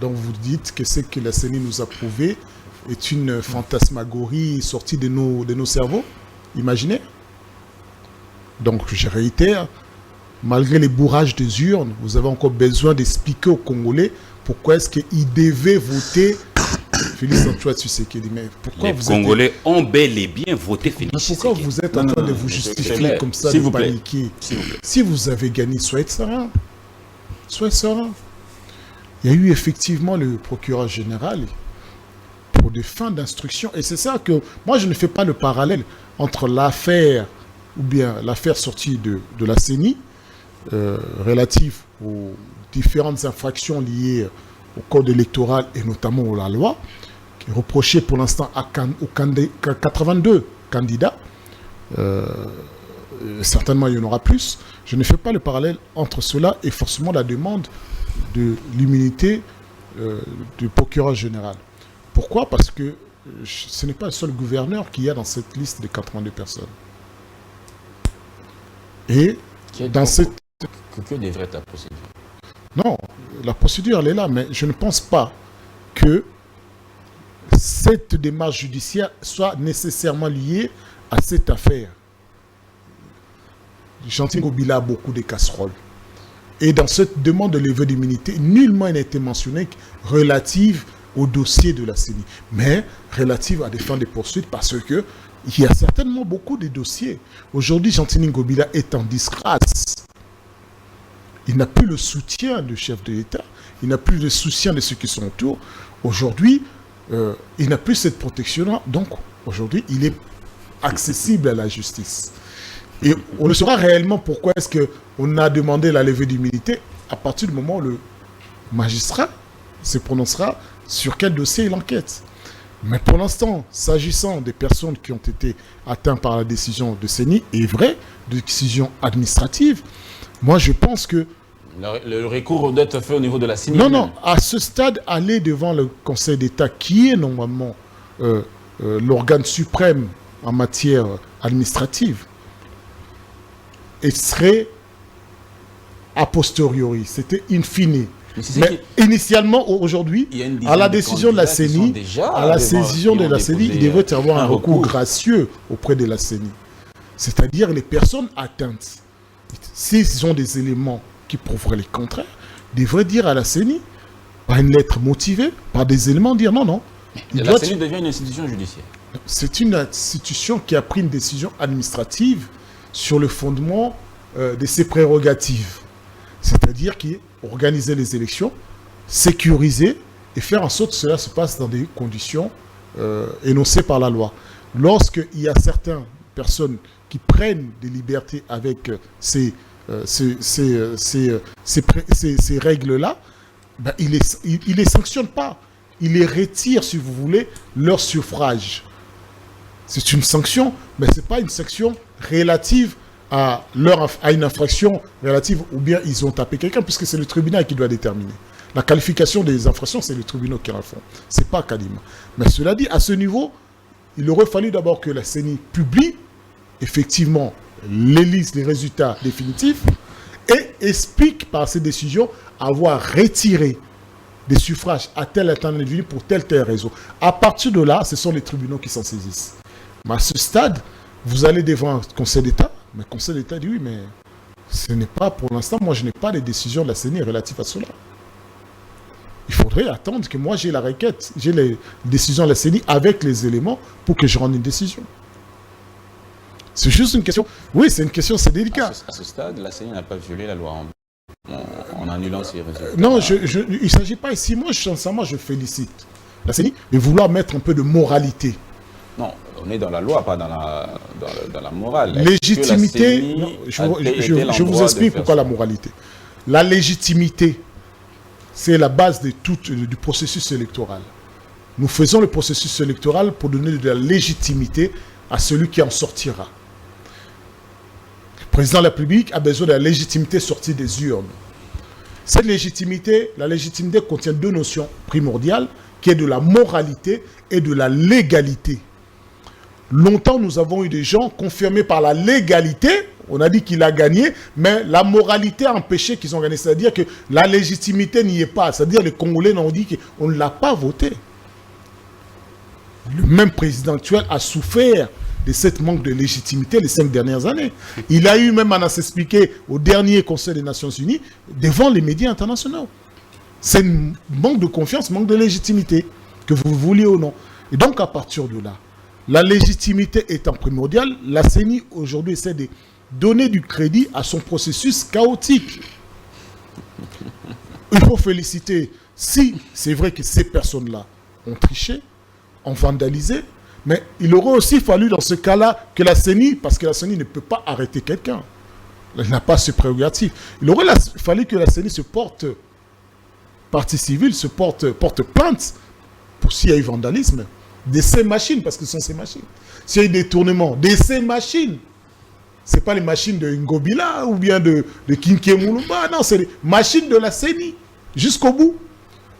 Donc vous dites que ce que la CENI nous a prouvé est une fantasmagorie sortie de nos cerveaux. Imaginez. Donc je réitère, malgré les bourrages des urnes, vous avez encore besoin d'expliquer aux Congolais pourquoi est-ce qu'ils devaient voter Félix Antoine Tshisekedi. Mais pourquoi Les Congolais ont bel et bien voté Félix pourquoi Tshisekedi. vous êtes en train de vous justifier comme ça, S'il de vous plaît. paniquer? S'il vous plaît. Si vous avez gagné, soyez serein. Soyez serein. Il y a eu effectivement le procureur général pour des fins d'instruction. Et c'est ça que moi, je ne fais pas le parallèle entre l'affaire ou bien l'affaire sortie de la CENI relative aux différentes infractions liées au code électoral et notamment à la loi, qui est reprochée pour l'instant aux 82 candidats. Certainement, il y en aura plus. Je ne fais pas le parallèle entre cela et forcément la demande de l'immunité du procureur général. Pourquoi? Parce que ce n'est pas le seul gouverneur qu'il y a dans cette liste de 82 personnes. Et dans cette... Que devrait être la procédure? Non, la procédure, elle est là, mais je ne pense pas que cette démarche judiciaire soit nécessairement liée à cette affaire. Jean-Tini Ngobila a beaucoup de casseroles. Et dans cette demande de levée d'immunité, nullement il n'a été mentionné relative au dossier de la CENI, mais relative à des fins de poursuite parce que il y a certainement beaucoup de dossiers. Aujourd'hui, Jean-Tini Ngobila est en disgrâce. Il n'a plus le soutien du chef de l'État, il n'a plus le soutien de ceux qui sont autour. Aujourd'hui, il n'a plus cette protection-là, donc aujourd'hui, il est accessible à la justice. Et on le saura réellement pourquoi est-ce qu'on a demandé la levée d'immunité à partir du moment où le magistrat se prononcera sur quel dossier il enquête. Mais pour l'instant, s'agissant des personnes qui ont été atteintes par la décision de CENI, est vrai, de décision administrative, moi je pense que... Le recours doit être fait au niveau de la CENI. Non, à ce stade, aller devant le Conseil d'État, qui est normalement l'organe suprême en matière administrative, et serait a posteriori, c'était in fine. Mais initialement, aujourd'hui, à la décision de la CENI, il devrait y avoir un recours gracieux auprès de la CENI. C'est-à-dire les personnes atteintes, s'ils ont des éléments qui prouveraient le contraire, devraient dire à la CENI, par une lettre motivée, par des éléments, dire non. La CENI devient une institution judiciaire. C'est une institution qui a pris une décision administrative sur le fondement de ses prérogatives. C'est-à-dire organiser les élections, sécuriser et faire en sorte que cela se passe dans des conditions énoncés par la loi. Lorsqu'il y a certaines personnes qui prennent des libertés avec ces règles-là, ben, il les sanctionne pas. Il les retire, si vous voulez, leur suffrage. C'est une sanction, mais ce n'est pas une sanction relative à une infraction relative ou bien ils ont tapé quelqu'un, puisque c'est le tribunal qui doit déterminer. La qualification des infractions, c'est le tribunal qui en font. Ce n'est pas Kadima. Mais cela dit, à ce niveau, il aurait fallu d'abord que la CENI publie effectivement les listes, les résultats définitifs et explique par ces décisions avoir retiré des suffrages à tel individu pour tel réseau. À partir de là, ce sont les tribunaux qui s'en saisissent. Mais à ce stade, vous allez devant un Conseil d'État, mais le Conseil d'État dit oui, mais ce n'est pas pour l'instant, moi je n'ai pas les décisions de la CENI relatives à cela. Il faudrait attendre que moi j'ai la requête, j'ai les décisions de la CENI avec les éléments pour que je rende une décision. C'est juste une question. Oui, c'est une question, c'est délicat. À ce stade, la CENI n'a pas violé la loi en annulant ces résultats. Non, il ne s'agit pas ici. Moi, sincèrement, je félicite la CENI de vouloir mettre un peu de moralité. Non, on est dans la loi, pas dans la morale. Légitimité, non, je vous explique pourquoi la moralité. La légitimité, c'est la base de du processus électoral. Nous faisons le processus électoral pour donner de la légitimité à celui qui en sortira. Le président de la République a besoin de la légitimité sortie des urnes. Cette légitimité, la légitimité contient deux notions primordiales, qui est de la moralité et de la légalité. Longtemps, nous avons eu des gens confirmés par la légalité, on a dit qu'il a gagné, mais la moralité a empêché qu'ils ont gagné. C'est-à-dire que la légitimité n'y est pas. C'est-à-dire que les Congolais n'ont dit qu'on ne l'a pas voté. Le même président actuel a souffert de cette manque de légitimité les 5 dernières années. Il a eu même à s'expliquer au dernier Conseil des Nations Unies devant les médias internationaux. C'est un manque de confiance, manque de légitimité, que vous vouliez ou non. Et donc à partir de là, la légitimité étant primordiale, la CENI aujourd'hui essaie de donner du crédit à son processus chaotique. Il faut féliciter, si c'est vrai que ces personnes-là ont triché, ont vandalisé, mais il aurait aussi fallu dans ce cas-là que la CENI, parce que la CENI ne peut pas arrêter quelqu'un, elle n'a pas ce prérogative, il aurait fallu que la CENI se porte partie civile, se porte plainte pour s'il y a eu vandalisme de ces machines, parce que ce sont ces machines. S'il y a eu détournement de ces machines, ce n'est pas les machines de Ngobila ou bien de Kinké Moulumba, non, c'est les machines de la CENI, jusqu'au bout.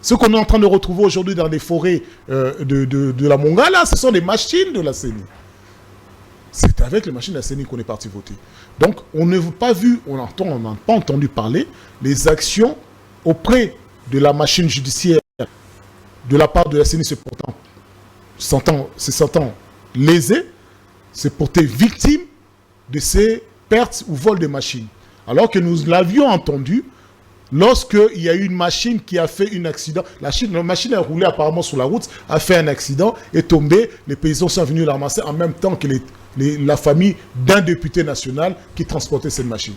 Ce qu'on est en train de retrouver aujourd'hui dans les forêts de la Mongala, ce sont des machines de la CENI. C'est avec les machines de la CENI qu'on est parti voter. Donc, on n'a pas vu, on n'a pas entendu parler les actions auprès de la machine judiciaire de la part de la CENI se sentant lésé, se porter victime de ces pertes ou vols de machines. Alors que nous l'avions entendu lorsqu'il y a eu une machine qui a fait un accident. La machine a roulé apparemment sur la route, a fait un accident, est tombée. Les paysans sont venus la ramasser en même temps que la famille d'un député national qui transportait cette machine.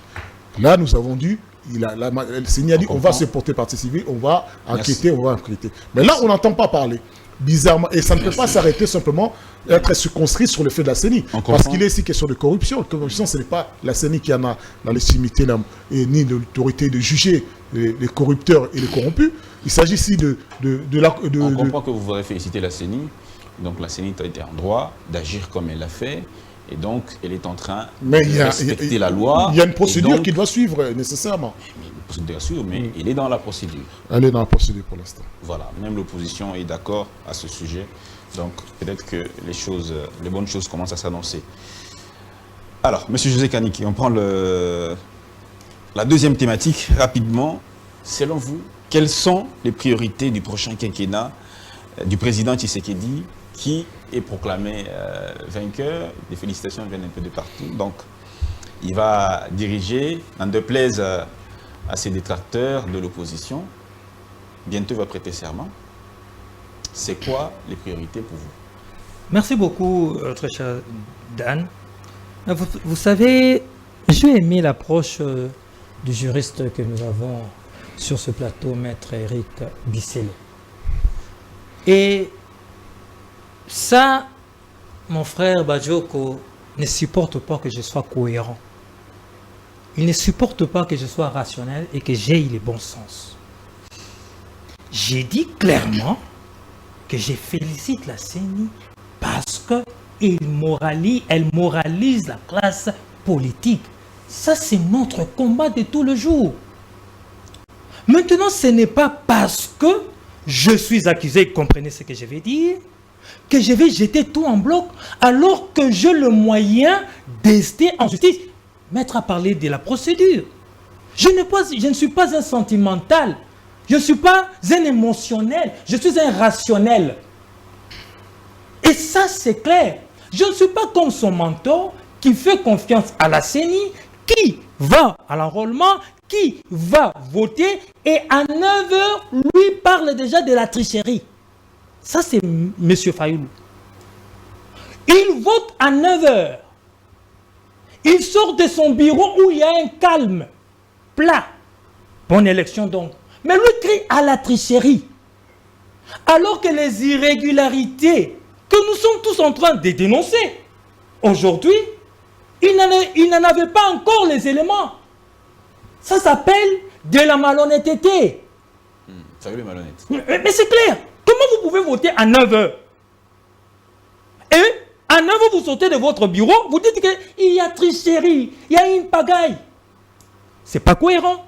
Là, nous avons dit, le Seigneur a dit, on va se porter partie civile, on va enquêter, on va enquêter. Mais là, on n'entend pas parler. Bizarrement, et ça ne peut pas s'arrêter simplement être circonscrit sur le fait de la CENI. Parce qu'il est ici question de corruption. La corruption, ce n'est pas la CENI qui en a la légitimité ni l'autorité de juger les corrupteurs et les corrompus. Il s'agit ici On comprend que vous voudrez féliciter la CENI. Donc la CENI a été en droit d'agir comme elle l'a fait. Et donc, elle est en train de respecter la loi. Il y a une procédure qui doit suivre nécessairement. Une procédure à suivre, mais elle est dans la procédure. Elle est dans la procédure pour l'instant. Voilà, même l'opposition est d'accord à ce sujet. Donc, peut-être que les bonnes choses commencent à s'annoncer. Alors, M. José Kaniki, on prend la deuxième thématique rapidement. Selon vous, quelles sont les priorités du prochain quinquennat du président Tshisekedi qui est proclamé vainqueur? Des félicitations viennent un peu de partout. Donc, il va diriger, n'en déplaise à ses détracteurs de l'opposition. Bientôt, il va prêter serment. C'est quoi les priorités pour vous? Merci beaucoup, très cher Dan. Vous savez, j'ai aimé l'approche du juriste que nous avons sur ce plateau, Maître Eric Bissello. Et Ça, mon frère Badioko ne supporte pas que je sois cohérent. Il ne supporte pas que je sois rationnel et que j'aie le bon sens. J'ai dit clairement que je félicite la CENI parce qu'elle moralise la classe politique. Ça, c'est notre combat de tous les jours. Maintenant, ce n'est pas parce que je suis accusé, comprenez ce que je vais dire, que je vais jeter tout en bloc, alors que j'ai le moyen d'ester en justice, mettre à parler de la procédure. Je ne suis pas un sentimental, je ne suis pas un émotionnel, je suis un rationnel. Et ça, c'est clair. Je ne suis pas comme son mentor qui fait confiance à la CENI, qui va à l'enrôlement, qui va voter, et à 9h, lui parle déjà de la tricherie. Ça, c'est M. Fayoulou. Il vote à 9h. Il sort de son bureau où il y a un calme plat. Bonne élection donc. Mais lui crie à la tricherie. Alors que les irrégularités que nous sommes tous en train de dénoncer, aujourd'hui, il n'en avait pas encore les éléments. Ça s'appelle de la malhonnêteté. Ça veut le malhonnête. Mais c'est clair. Comment vous pouvez voter à 9h? Et à 9h, vous sortez de votre bureau, vous dites qu'il y a tricherie, il y a une pagaille. C'est pas cohérent.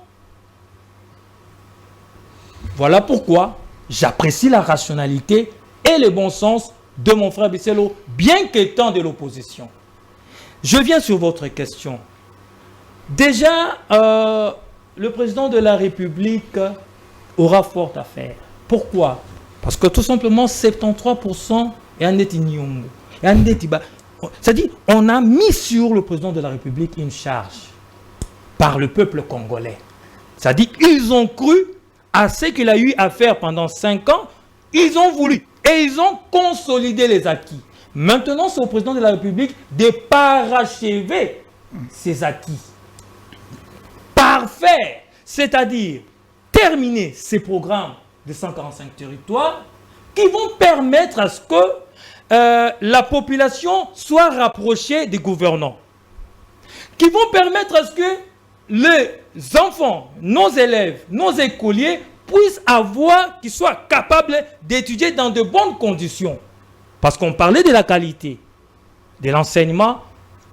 Voilà pourquoi j'apprécie la rationalité et le bon sens de mon frère Bisselo, bien qu'étant de l'opposition. Je viens sur votre question. Déjà, le président de la République aura fort à faire. Pourquoi? Parce que tout simplement, 73% est un Nyongo. C'est-à-dire, on a mis sur le président de la République une charge par le peuple congolais. C'est-à-dire, ils ont cru à ce qu'il a eu à faire pendant 5 ans. Ils ont voulu et ils ont consolidé les acquis. Maintenant, c'est au président de la République de parachever ses acquis. Parfait, c'est-à-dire terminer ces programmes de 145 territoires qui vont permettre à ce que la population soit rapprochée des gouvernants, qui vont permettre à ce que les enfants, nos élèves, nos écoliers puissent qu'ils soient capables d'étudier dans de bonnes conditions. Parce qu'on parlait de la qualité de l'enseignement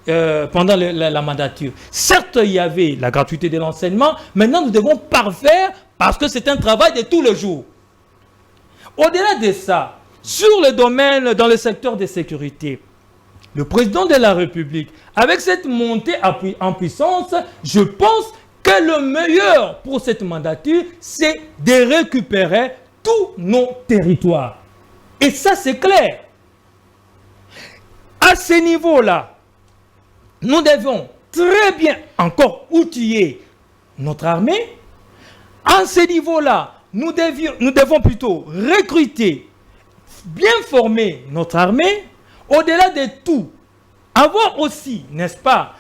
pendant la mandature. Certes, il y avait la gratuité de l'enseignement. Maintenant, nous devons parfaire parce que c'est un travail de tous les jours. Au-delà de ça, sur le domaine, dans le secteur de sécurité, le président de la République, avec cette montée en puissance, je pense que le meilleur pour cette mandature, c'est de récupérer tous nos territoires. Et ça, c'est clair. À ce niveau-là, nous devons très bien encore outiller notre armée. À ce niveau-là, nous devons plutôt recruter, bien former notre armée. Au-delà de tout, avoir aussi, n'est-ce pas,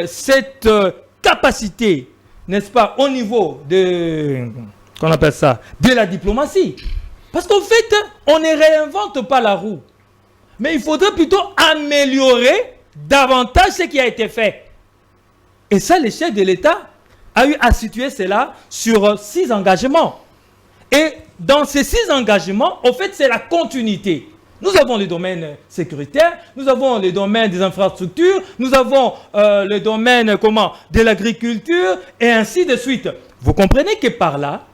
cette capacité, n'est-ce pas, au niveau de, qu'on appelle ça, de la diplomatie. Parce qu'en fait, on ne réinvente pas la roue. Mais il faudrait plutôt améliorer davantage ce qui a été fait. Et ça, le chef de l'État a eu à situer cela sur 6 engagements. Et dans ces 6 engagements, en fait, c'est la continuité. Nous avons le domaine sécuritaire, nous avons le domaine des infrastructures, nous avons le domaine de l'agriculture, et ainsi de suite. Vous comprenez que par là,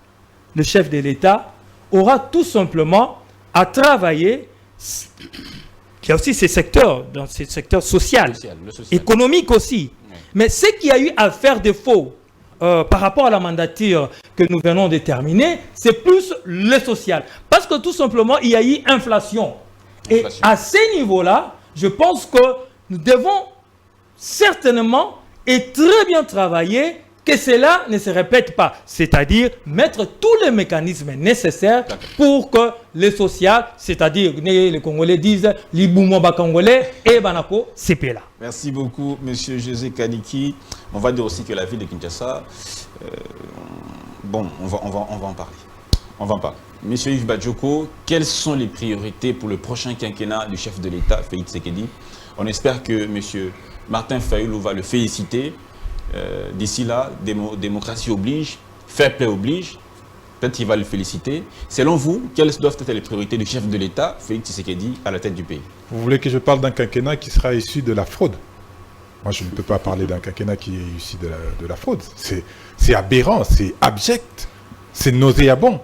le chef de l'État aura tout simplement à travailler. Il y a aussi ces secteurs, dans ces secteurs sociaux, économiques aussi. Oui. Mais ce qui a eu à faire défaut par rapport à la mandature que nous venons de terminer, c'est plus le social. Parce que tout simplement, il y a eu inflation. Et à ce niveau-là, je pense que nous devons certainement et très bien travailler que cela ne se répète pas. C'est-à-dire mettre tous les mécanismes nécessaires pour que le social, c'est-à-dire les Congolais disent l'Iboumoba Congolais et Banako, c'est là. Merci beaucoup, M. José Kaniki. On va dire aussi que la ville de Kinshasa, bon, on va en parler. On va en parler. Monsieur Yves Badjoko, quelles sont les priorités pour le prochain quinquennat du chef de l'État, Félix Tshisekedi? On espère que monsieur Martin Fayulu va le féliciter. D'ici là, démocratie oblige, fair play oblige. Peut-être qu'il va le féliciter. Selon vous, quelles doivent être les priorités du chef de l'État, Félix Tshisekedi, à la tête du pays? Vous voulez que je parle d'un quinquennat qui sera issu de la fraude? Moi, je ne peux pas parler d'un quinquennat qui est issu de la fraude. C'est aberrant, c'est abject, c'est nauséabond.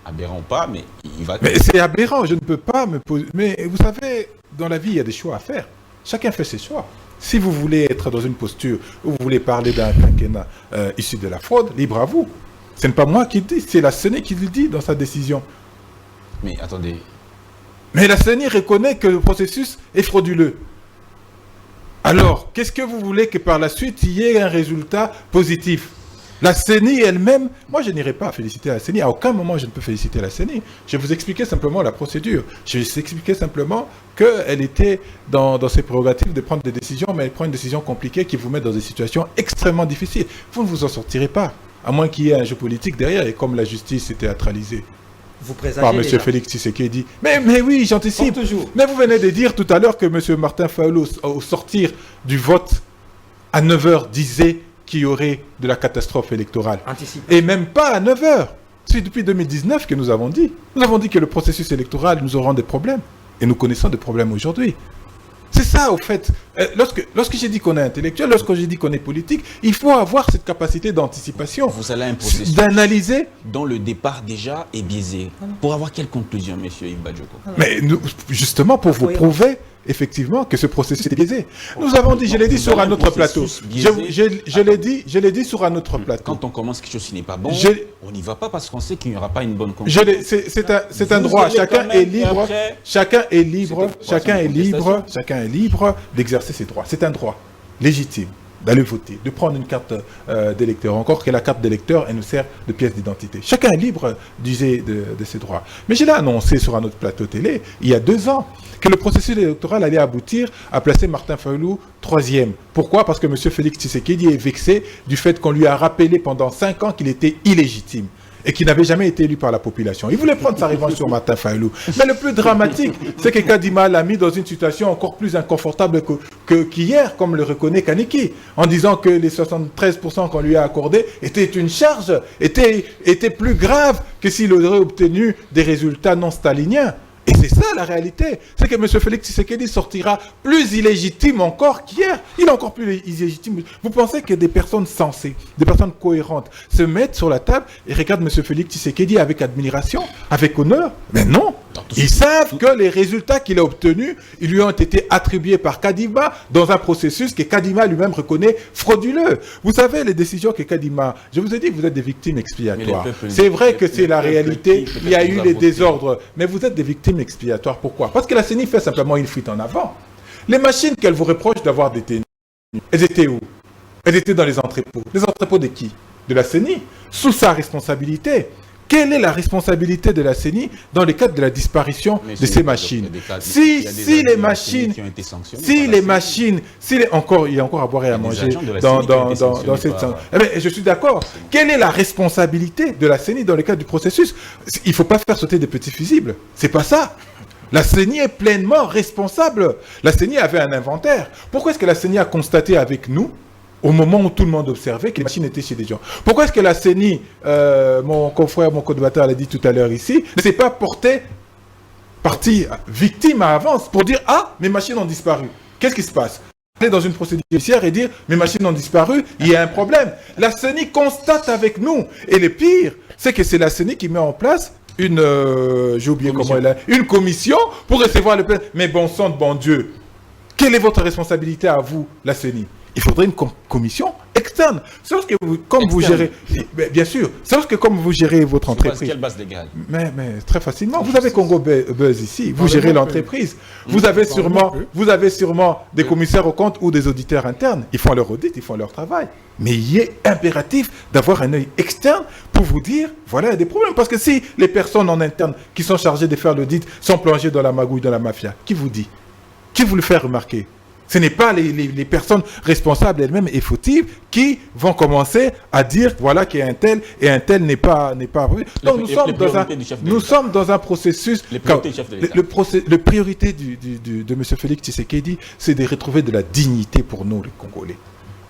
Aberrant pas, mais il va... Mais c'est aberrant, je ne peux pas me poser... Mais vous savez, dans la vie, il y a des choix à faire. Chacun fait ses choix. Si vous voulez être dans une posture où vous voulez parler d'un quinquennat issu de la fraude, libre à vous. Ce n'est pas moi qui le dis, c'est la CENI qui le dit dans sa décision. Mais attendez... Mais la CENI reconnaît que le processus est frauduleux. Alors, qu'est-ce que vous voulez que par la suite, il y ait un résultat positif? La CENI elle-même, moi je n'irai pas féliciter la CENI, à aucun moment je ne peux féliciter la CENI. Je vais vous expliquer simplement la procédure. Je vais vous expliquer simplement qu'elle était dans ses prérogatives de prendre des décisions, mais elle prend une décision compliquée qui vous met dans des situations extrêmement difficiles. Vous ne vous en sortirez pas, à moins qu'il y ait un jeu politique derrière, et comme la justice est théâtralisée. Vous présagez Par M. déjà. Félix Tshisekedi. Mais oui, j'anticipe. Comme toujours. Mais vous venez de dire tout à l'heure que M. Martin Fayulu, au sortir du vote à 9h, disait qu'il y aurait de la catastrophe électorale. Anticipé. Et même pas à 9h. C'est depuis 2019 que nous avons dit. Nous avons dit que le processus électoral nous aura des problèmes. Et nous connaissons des problèmes aujourd'hui. C'est ça, au fait. Lorsque j'ai dit qu'on est intellectuel, lorsque j'ai dit qu'on est politique, il faut avoir cette capacité d'anticipation. Vous allez à un processus d'analyser. dont le départ déjà est biaisé. Pour avoir quelle conclusion, monsieur Yves Badjoko? Mais justement, pour vous prouver effectivement que ce processus est biaisé. Nous avons dit, je l'ai dit sur un autre plateau. Je l'ai dit sur un autre plateau. Quand on commence quelque chose qui n'est pas bon, on n'y va pas parce qu'on sait qu'il n'y aura pas une bonne conclusion. C'est un droit. Chacun est libre. Chacun est libre. Chacun est libre. Chacun est libre d'exercer ses droits. C'est un droit légitime d'aller voter, de prendre une carte d'électeur. Encore que la carte d'électeur, elle nous sert de pièce d'identité. Chacun est libre d'user de ses droits. Mais je l'ai annoncé sur un autre plateau télé, il y a 2 ans, que le processus électoral allait aboutir à placer Martin Fayulu 3e. Pourquoi? Parce que M. Félix Tshisekedi est vexé du fait qu'on lui a rappelé pendant 5 ans qu'il était illégitime et qui n'avait jamais été élu par la population. Il voulait prendre sa revanche sur Martin Fayulu. Mais le plus dramatique, c'est que Kadima l'a mis dans une situation encore plus inconfortable qu'hier, comme le reconnaît Kaniki, en disant que les 73% qu'on lui a accordés étaient une charge, étaient plus graves que s'il aurait obtenu des résultats non staliniens. Et c'est ça la réalité. C'est que M. Félix Tshisekedi sortira plus illégitime encore qu'hier. Il est encore plus illégitime. Vous pensez que des personnes sensées, des personnes cohérentes se mettent sur la table et regardent M. Félix Tshisekedi avec admiration, avec honneur? Mais non. Ils savent que les résultats qu'il a obtenus, ils lui ont été attribués par Kadima dans un processus que Kadima lui-même reconnaît frauduleux. Vous savez, les décisions que Kadima... Je vous ai dit que vous êtes des victimes expiatoires. C'est vrai que c'est la réalité. Il y a eu les désordres. Mais vous êtes des victimes expiatoires. Pourquoi? Parce que la CENI fait simplement une fuite en avant. Les machines qu'elle vous reproche d'avoir détenues, elles étaient où? Elles étaient dans les entrepôts. Les entrepôts de qui? De la CENI. Sous sa responsabilité. Quelle est la responsabilité de la CENI dans le cadre de la disparition de ces machines? Si les machines, il y a encore à boire et à manger dans cette... Je suis d'accord. Quelle est la responsabilité de la CENI dans le cadre du processus? Il ne faut pas faire sauter des petits fusibles. C'est pas ça. La CENI est pleinement responsable. La CENI avait un inventaire. Pourquoi est-ce que la CENI a constaté avec nous, au moment où tout le monde observait, que les machines étaient chez des gens? Pourquoi est-ce que la CENI, mon confrère, mon co-débatteur l'a dit tout à l'heure ici, ne s'est pas porté partie victime à avance pour dire « Ah, mes machines ont disparu ». Qu'est-ce qui se passe? Aller dans une procédure judiciaire et dire « Mes machines ont disparu, il y a un problème ». La CENI constate avec nous. Et le pire, c'est que c'est la CENI qui met en place une commission pour recevoir le plainte. Mais bon sang de bon Dieu, quelle est votre responsabilité à vous, la CENI? Il faudrait une commission externe. C'est parce que vous gérez, bien sûr, c'est parce que comme vous gérez votre entreprise. Quelle base légale? Mais très facilement. Vous avez Congo Buzz ici, vous gérez l'entreprise. Vous avez sûrement des commissaires aux comptes ou des auditeurs internes. Ils font leur audit, ils font leur travail. Mais il est impératif d'avoir un œil externe pour vous dire, voilà, il y a des problèmes. Parce que si les personnes en interne qui sont chargées de faire l'audit sont plongées dans la magouille, dans la mafia, qui vous dit? Qui vous le fait remarquer? Ce n'est pas les personnes responsables elles-mêmes et fautives qui vont commencer à dire voilà qu'il y a un tel et un tel n'est pas. Donc nous sommes dans un processus. Les priorités du chef de l'État. Le priorité de M. Félix Tshisekedi, c'est de retrouver de la dignité pour nous, les Congolais.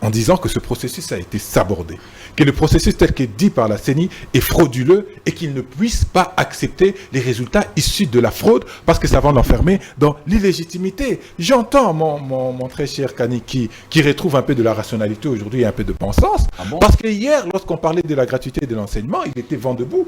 En disant que ce processus a été sabordé, que le processus tel que dit par la CENI est frauduleux et qu'il ne puisse pas accepter les résultats issus de la fraude parce que ça va l'enfermer dans l'illégitimité. J'entends mon très cher Kani qui retrouve un peu de la rationalité aujourd'hui et un peu de bon sens. Ah bon? Parce que hier, lorsqu'on parlait de la gratuité de l'enseignement, il était vent debout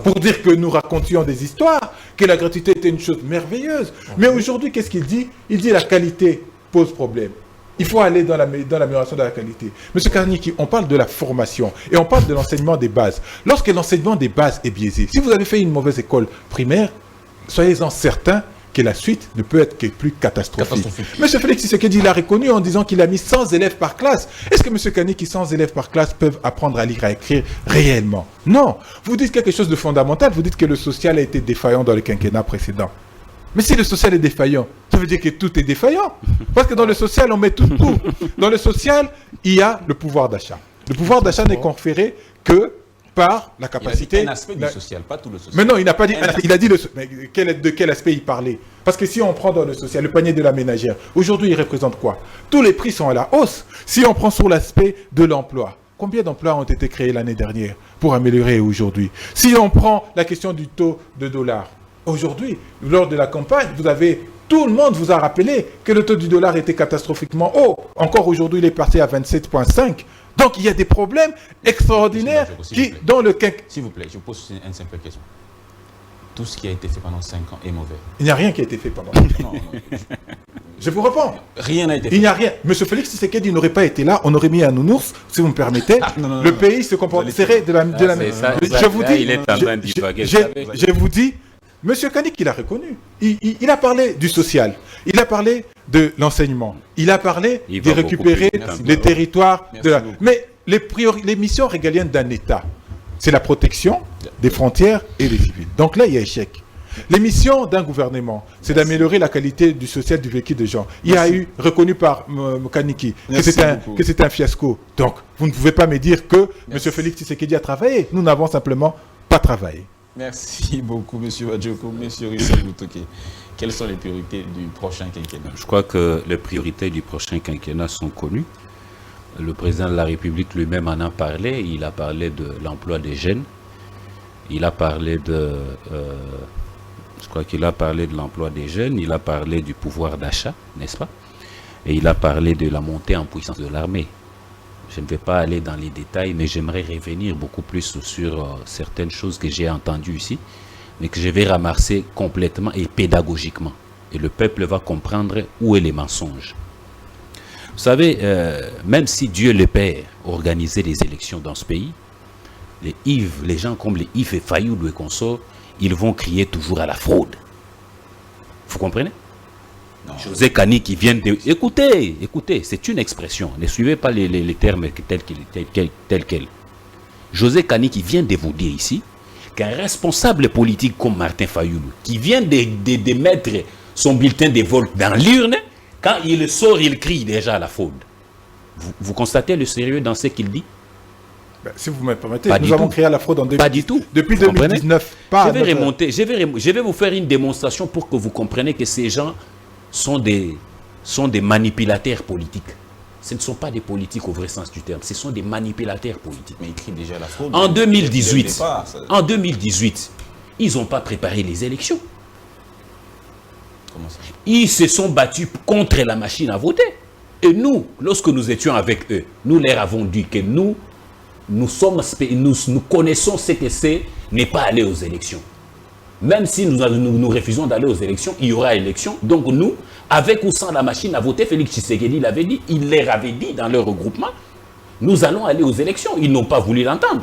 pour dire que nous racontions des histoires, que la gratuité était une chose merveilleuse. Mais aujourd'hui, qu'est-ce qu'il dit? Il dit la qualité pose problème. Il faut aller dans l'amélioration de la qualité. Monsieur Karniki, on parle de la formation et on parle de l'enseignement des bases. Lorsque l'enseignement des bases est biaisé, si vous avez fait une mauvaise école primaire, soyez-en certains que la suite ne peut être que plus catastrophique. Monsieur Félix Tshisekedi l'a reconnu en disant qu'il a mis 100 élèves par classe. Est-ce que Monsieur Karniki, 100 élèves par classe peuvent apprendre à lire et à écrire réellement? Non. Vous dites quelque chose de fondamental. Vous dites que le social a été défaillant dans le quinquennat précédent. Mais si le social est défaillant, ça veut dire que tout est défaillant. Parce que dans le social, on met tout. Dans le social, il y a le pouvoir d'achat. Le pouvoir d'achat n'est conféré que par la capacité... Il a dit un aspect du social, pas tout le social. Mais non, il n'a pas dit... Il a dit de quel aspect il parlait. Parce que si on prend dans le social, le panier de la ménagère, aujourd'hui, il représente quoi? Tous les prix sont à la hausse. Si on prend sur l'aspect de l'emploi, combien d'emplois ont été créés l'année dernière pour améliorer aujourd'hui? Si on prend la question du taux de dollar, aujourd'hui, lors de la campagne, tout le monde vous a rappelé que le taux du dollar était catastrophiquement haut. Encore aujourd'hui, il est passé à 27,5. Donc, il y a des problèmes extraordinaires dans le quinquennat. S'il vous plaît, je vous pose une simple question. Tout ce qui a été fait pendant 5 ans est mauvais. Il n'y a rien qui a été fait pendant 5 ans. Je vous réponds. Rien n'a été fait. Il n'y a rien. Monsieur Félix Tshisekedi n'aurait pas été là. On aurait mis un nounours, si vous me permettez. Le pays se comporterait de la même manière. Je vous dis, je vous dis, Monsieur Kanik, il a reconnu. Il a parlé du social. Il a parlé de l'enseignement. Il a parlé de récupérer les territoires. Mais les missions régaliennes d'un État, c'est la protection des frontières et des civils. Donc là, il y a échec. Les missions d'un gouvernement, c'est d'améliorer la qualité du social du vécu des gens. Il y a eu, reconnu par Kaniki, que c'était un fiasco. Donc, vous ne pouvez pas me dire que M. Félix Tshisekedi a travaillé. Nous n'avons simplement pas travaillé. Merci beaucoup, M. Wadjoko, M. Rissel Boutoké. Quelles sont les priorités du prochain quinquennat? Je crois que les priorités du prochain quinquennat sont connues. Le président de la République lui-même en a parlé. Il a parlé de l'emploi des jeunes. Il a parlé de... je crois qu'il a parlé de l'emploi des jeunes. Il a parlé du pouvoir d'achat, n'est-ce pas? Et il a parlé de la montée en puissance de l'armée. Je ne vais pas aller dans les détails, mais j'aimerais revenir beaucoup plus sur certaines choses que j'ai entendues ici, mais que je vais ramasser complètement et pédagogiquement. Et le peuple va comprendre où est les mensonges. Vous savez, même si Dieu le Père organisait les élections dans ce pays, les gens comme les Yves et Fayoulou et consorts, ils vont crier toujours à la fraude. Vous comprenez? Non. José Kani qui vient de... Écoutez, c'est une expression. Ne suivez pas les termes tels quels. José Kani qui vient de vous dire ici qu'un responsable politique comme Martin Fayoulou, qui vient de mettre son bulletin de vote dans l'urne, quand il sort, il crie déjà à la fraude. Vous constatez le sérieux dans ce qu'il dit? Si vous me permettez, nous avons créé la fraude en 2019. Pas du tout. Depuis 2019. Je vais vous faire une démonstration pour que vous compreniez que ces gens sont des manipulateurs politiques. Ce ne sont pas des politiques au vrai sens du terme, ce sont des manipulateurs politiques. Mais ils crient déjà la fraude. En 2018, ils n'ont pas préparé les élections. Comment ça? Ils se sont battus contre la machine à voter. Et nous, lorsque nous étions avec eux, nous leur avons dit que nous connaissons ce que c'est n'est pas aller aux élections. Même si nous refusons d'aller aux élections, il y aura élection. Donc nous, avec ou sans la machine à voter, Félix Tshisekedi l'avait dit, il leur avait dit dans leur regroupement, nous allons aller aux élections. Ils n'ont pas voulu l'entendre.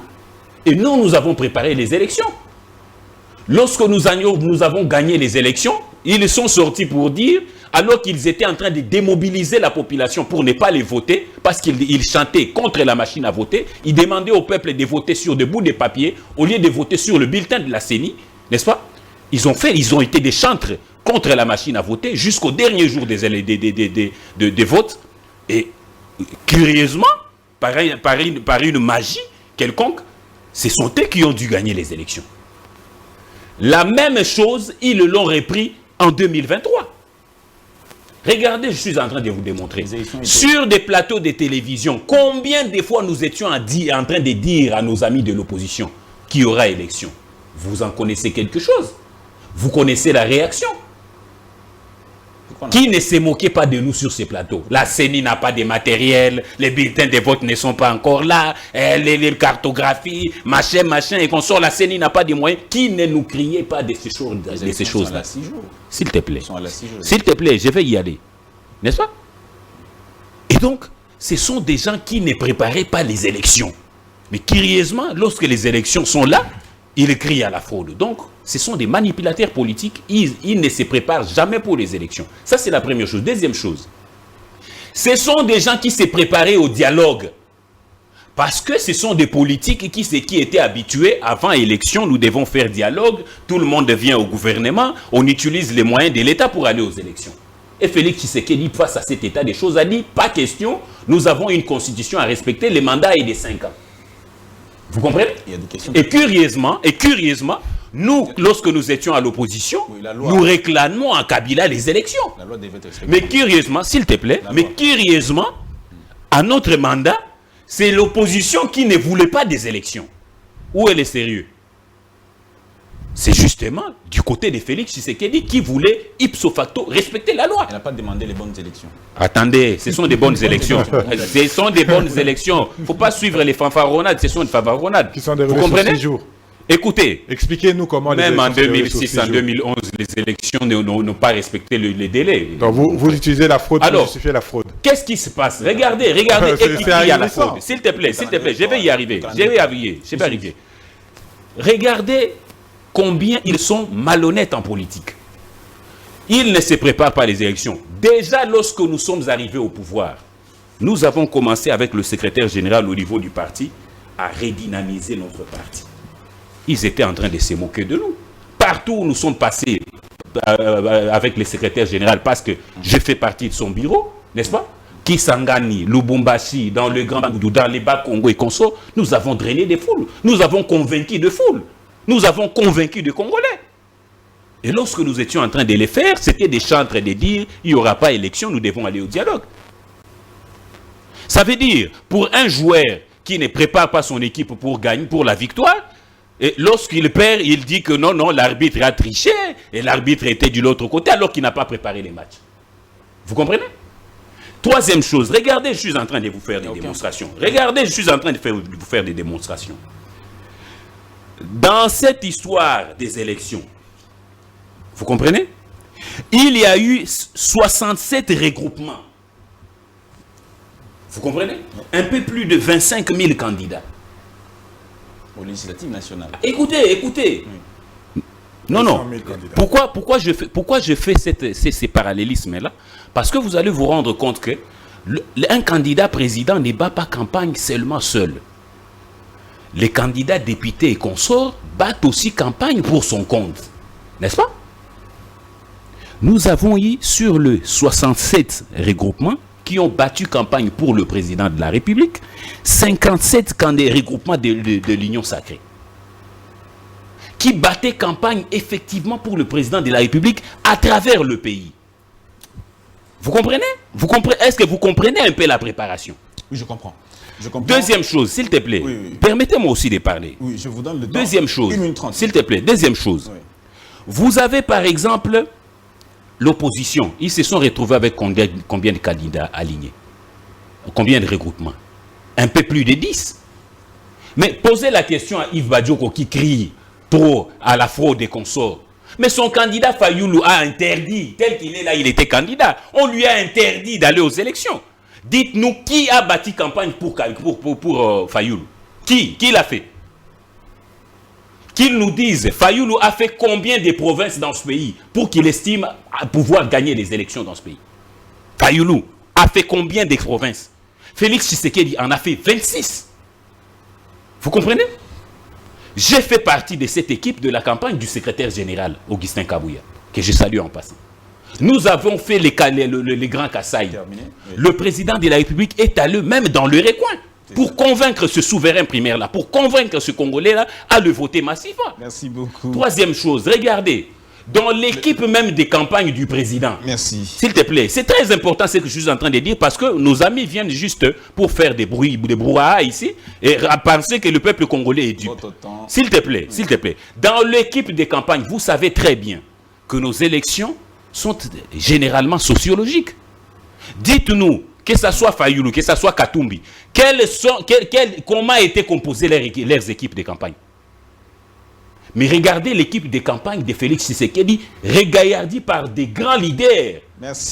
Et nous avons préparé les élections. Lorsque nous avons gagné les élections, ils sont sortis pour dire, alors qu'ils étaient en train de démobiliser la population pour ne pas les voter, parce qu'ils chantaient contre la machine à voter, ils demandaient au peuple de voter sur des bouts de papier, au lieu de voter sur le bulletin de la CENI, n'est-ce pas? Ils ont été des chantres contre la machine à voter jusqu'au dernier jour des votes. Et curieusement, par une magie quelconque, ce sont eux qui ont dû gagner les élections. La même chose, ils l'ont repris en 2023. Regardez, je suis en train de vous démontrer. Sur des plateaux de télévision, combien de fois nous étions en train de dire à nos amis de l'opposition qu'il y aura élection? Vous en connaissez quelque chose? Vous connaissez la réaction? Qui ne s'est moqué pas de nous sur ces plateaux? La CENI n'a pas de matériel, les bulletins de vote ne sont pas encore là, les cartographies, machin, et qu'on sort, la CENI n'a pas de moyens. Qui ne nous criait pas de ces choses-là? S'il te plaît. S'il te plaît, je vais y aller. N'est-ce pas? Et donc, ce sont des gens qui ne préparaient pas les élections. Mais curieusement, lorsque les élections sont là, ils crient à la fraude. Donc, ce sont des manipulateurs politiques. Ils ne se préparent jamais pour les élections. Ça, c'est la première chose. Deuxième chose, ce sont des gens qui se préparaient au dialogue. Parce que ce sont des politiques qui étaient habitués, avant élection, nous devons faire dialogue, tout le monde vient au gouvernement, on utilise les moyens de l'État pour aller aux élections. Et Félix Tshisekedi, face à cet état des choses, a dit, pas question, nous avons une constitution à respecter, le mandat est de 5 ans. Vous comprenez? Il y a des questions. Et curieusement, nous, lorsque nous étions à l'opposition, nous réclamions à Kabila les élections. La loi devait être respectée. Mais curieusement, s'il te plaît, à notre mandat, c'est l'opposition qui ne voulait pas des élections. Où est le sérieux? C'est justement du côté de Félix Tshisekedi qui voulait ipso facto respecter la loi. Elle n'a pas demandé les bonnes élections. Attendez, ce sont des bonnes élections. Ce sont des bonnes élections. Il ne faut pas suivre les fanfaronnades, ce sont des fanfaronnades. Qui sont des Vous comprenez? jours. Écoutez, Expliquez-nous comment même en les élections 2006, en 2011, les élections n'ont pas respecté les délais. Donc vous utilisez la fraude pour Alors, justifier la fraude. Qu'est-ce qui se passe? Regardez C'est qui crie à la ahurissant. fraude. S'il te plaît, je vais y arriver. Je vais arriver. Regardez combien ils sont malhonnêtes en politique. Ils ne se préparent pas les élections. Déjà, lorsque nous sommes arrivés au pouvoir, nous avons commencé avec le secrétaire général au niveau du parti à redynamiser notre parti. Ils étaient en train de se moquer de nous. Partout où nous sommes passés avec le secrétaire général, parce que je fais partie de son bureau, n'est-ce pas? Kisangani, Lubumbashi, dans le Grand Boudou, dans les Bas-Congo et consorts, nous avons drainé des foules. Nous avons convaincu de foules. Nous avons convaincu de Congolais. Et lorsque nous étions en train de les faire, c'était des chantres de dire, il n'y aura pas élection, nous devons aller au dialogue. Ça veut dire, pour un joueur qui ne prépare pas son équipe pour gagner, pour la victoire, et lorsqu'il perd, il dit que non, l'arbitre a triché, et l'arbitre était de l'autre côté, alors qu'il n'a pas préparé les matchs. Vous comprenez? Troisième chose, regardez, je suis en train de vous faire des démonstrations. Regardez, je suis en train de vous faire des démonstrations. Dans cette histoire des élections, vous comprenez? Il y a eu 67 regroupements. Vous comprenez? Un peu plus de 25 000 candidats. Aux législatives nationales. Écoutez. Oui. Non. Pourquoi je fais ces parallélismes-là? Parce que vous allez vous rendre compte que un candidat président ne bat pas campagne seulement seul. Les candidats députés et consorts battent aussi campagne pour son compte. N'est-ce pas? Nous avons eu sur le 67 regroupements qui ont battu campagne pour le président de la République, 57 regroupements de l'Union sacrée, qui battaient campagne effectivement pour le président de la République à travers le pays. Vous comprenez? Est-ce que vous comprenez un peu la préparation? Oui, je comprends. Deuxième chose, s'il te plaît, permettez-moi aussi de parler. Oui, je vous donne le temps. Deuxième chose, s'il te plaît, deuxième chose. Oui. Vous avez par exemple l'opposition. Ils se sont retrouvés avec combien de candidats alignés? Combien de regroupements? Un peu plus de 10. Mais posez la question à Yves Badioko qui crie trop à la fraude des consorts. Mais son candidat Fayoulou a interdit, tel qu'il est là, il était candidat. On lui a interdit d'aller aux élections. Dites-nous qui a bâti campagne pour Fayoulou? Qui l'a fait? Qu'ils nous disent, Fayoulou a fait combien de provinces dans ce pays pour qu'il estime pouvoir gagner les élections dans ce pays? Fayoulou a fait combien de provinces? Félix Tshisekedi en a fait 26. Vous comprenez? J'ai fait partie de cette équipe de la campagne du secrétaire général, Augustin Kabouya. que je salue en passant. Nous avons fait les grands Kasaï. Le président de la République est allé même dans le recoin pour convaincre ce souverain primaire-là, pour convaincre ce Congolais-là à le voter massivement. Merci beaucoup. Troisième chose, regardez, dans l'équipe même des campagnes du président. Merci. S'il te plaît, c'est très important ce que je suis en train de dire parce que nos amis viennent juste pour faire des brouhahas ici et à penser que le peuple congolais est dupe. S'il te plaît, s'il te plaît. Dans l'équipe des campagnes, vous savez très bien que nos élections sont généralement sociologiques. Dites-nous, que ce soit Fayoulou, que ce soit Katumbi, comment étaient composées leurs équipes de campagne? Mais regardez l'équipe de campagne de Félix Tshisekedi, regaillardie par des grands leaders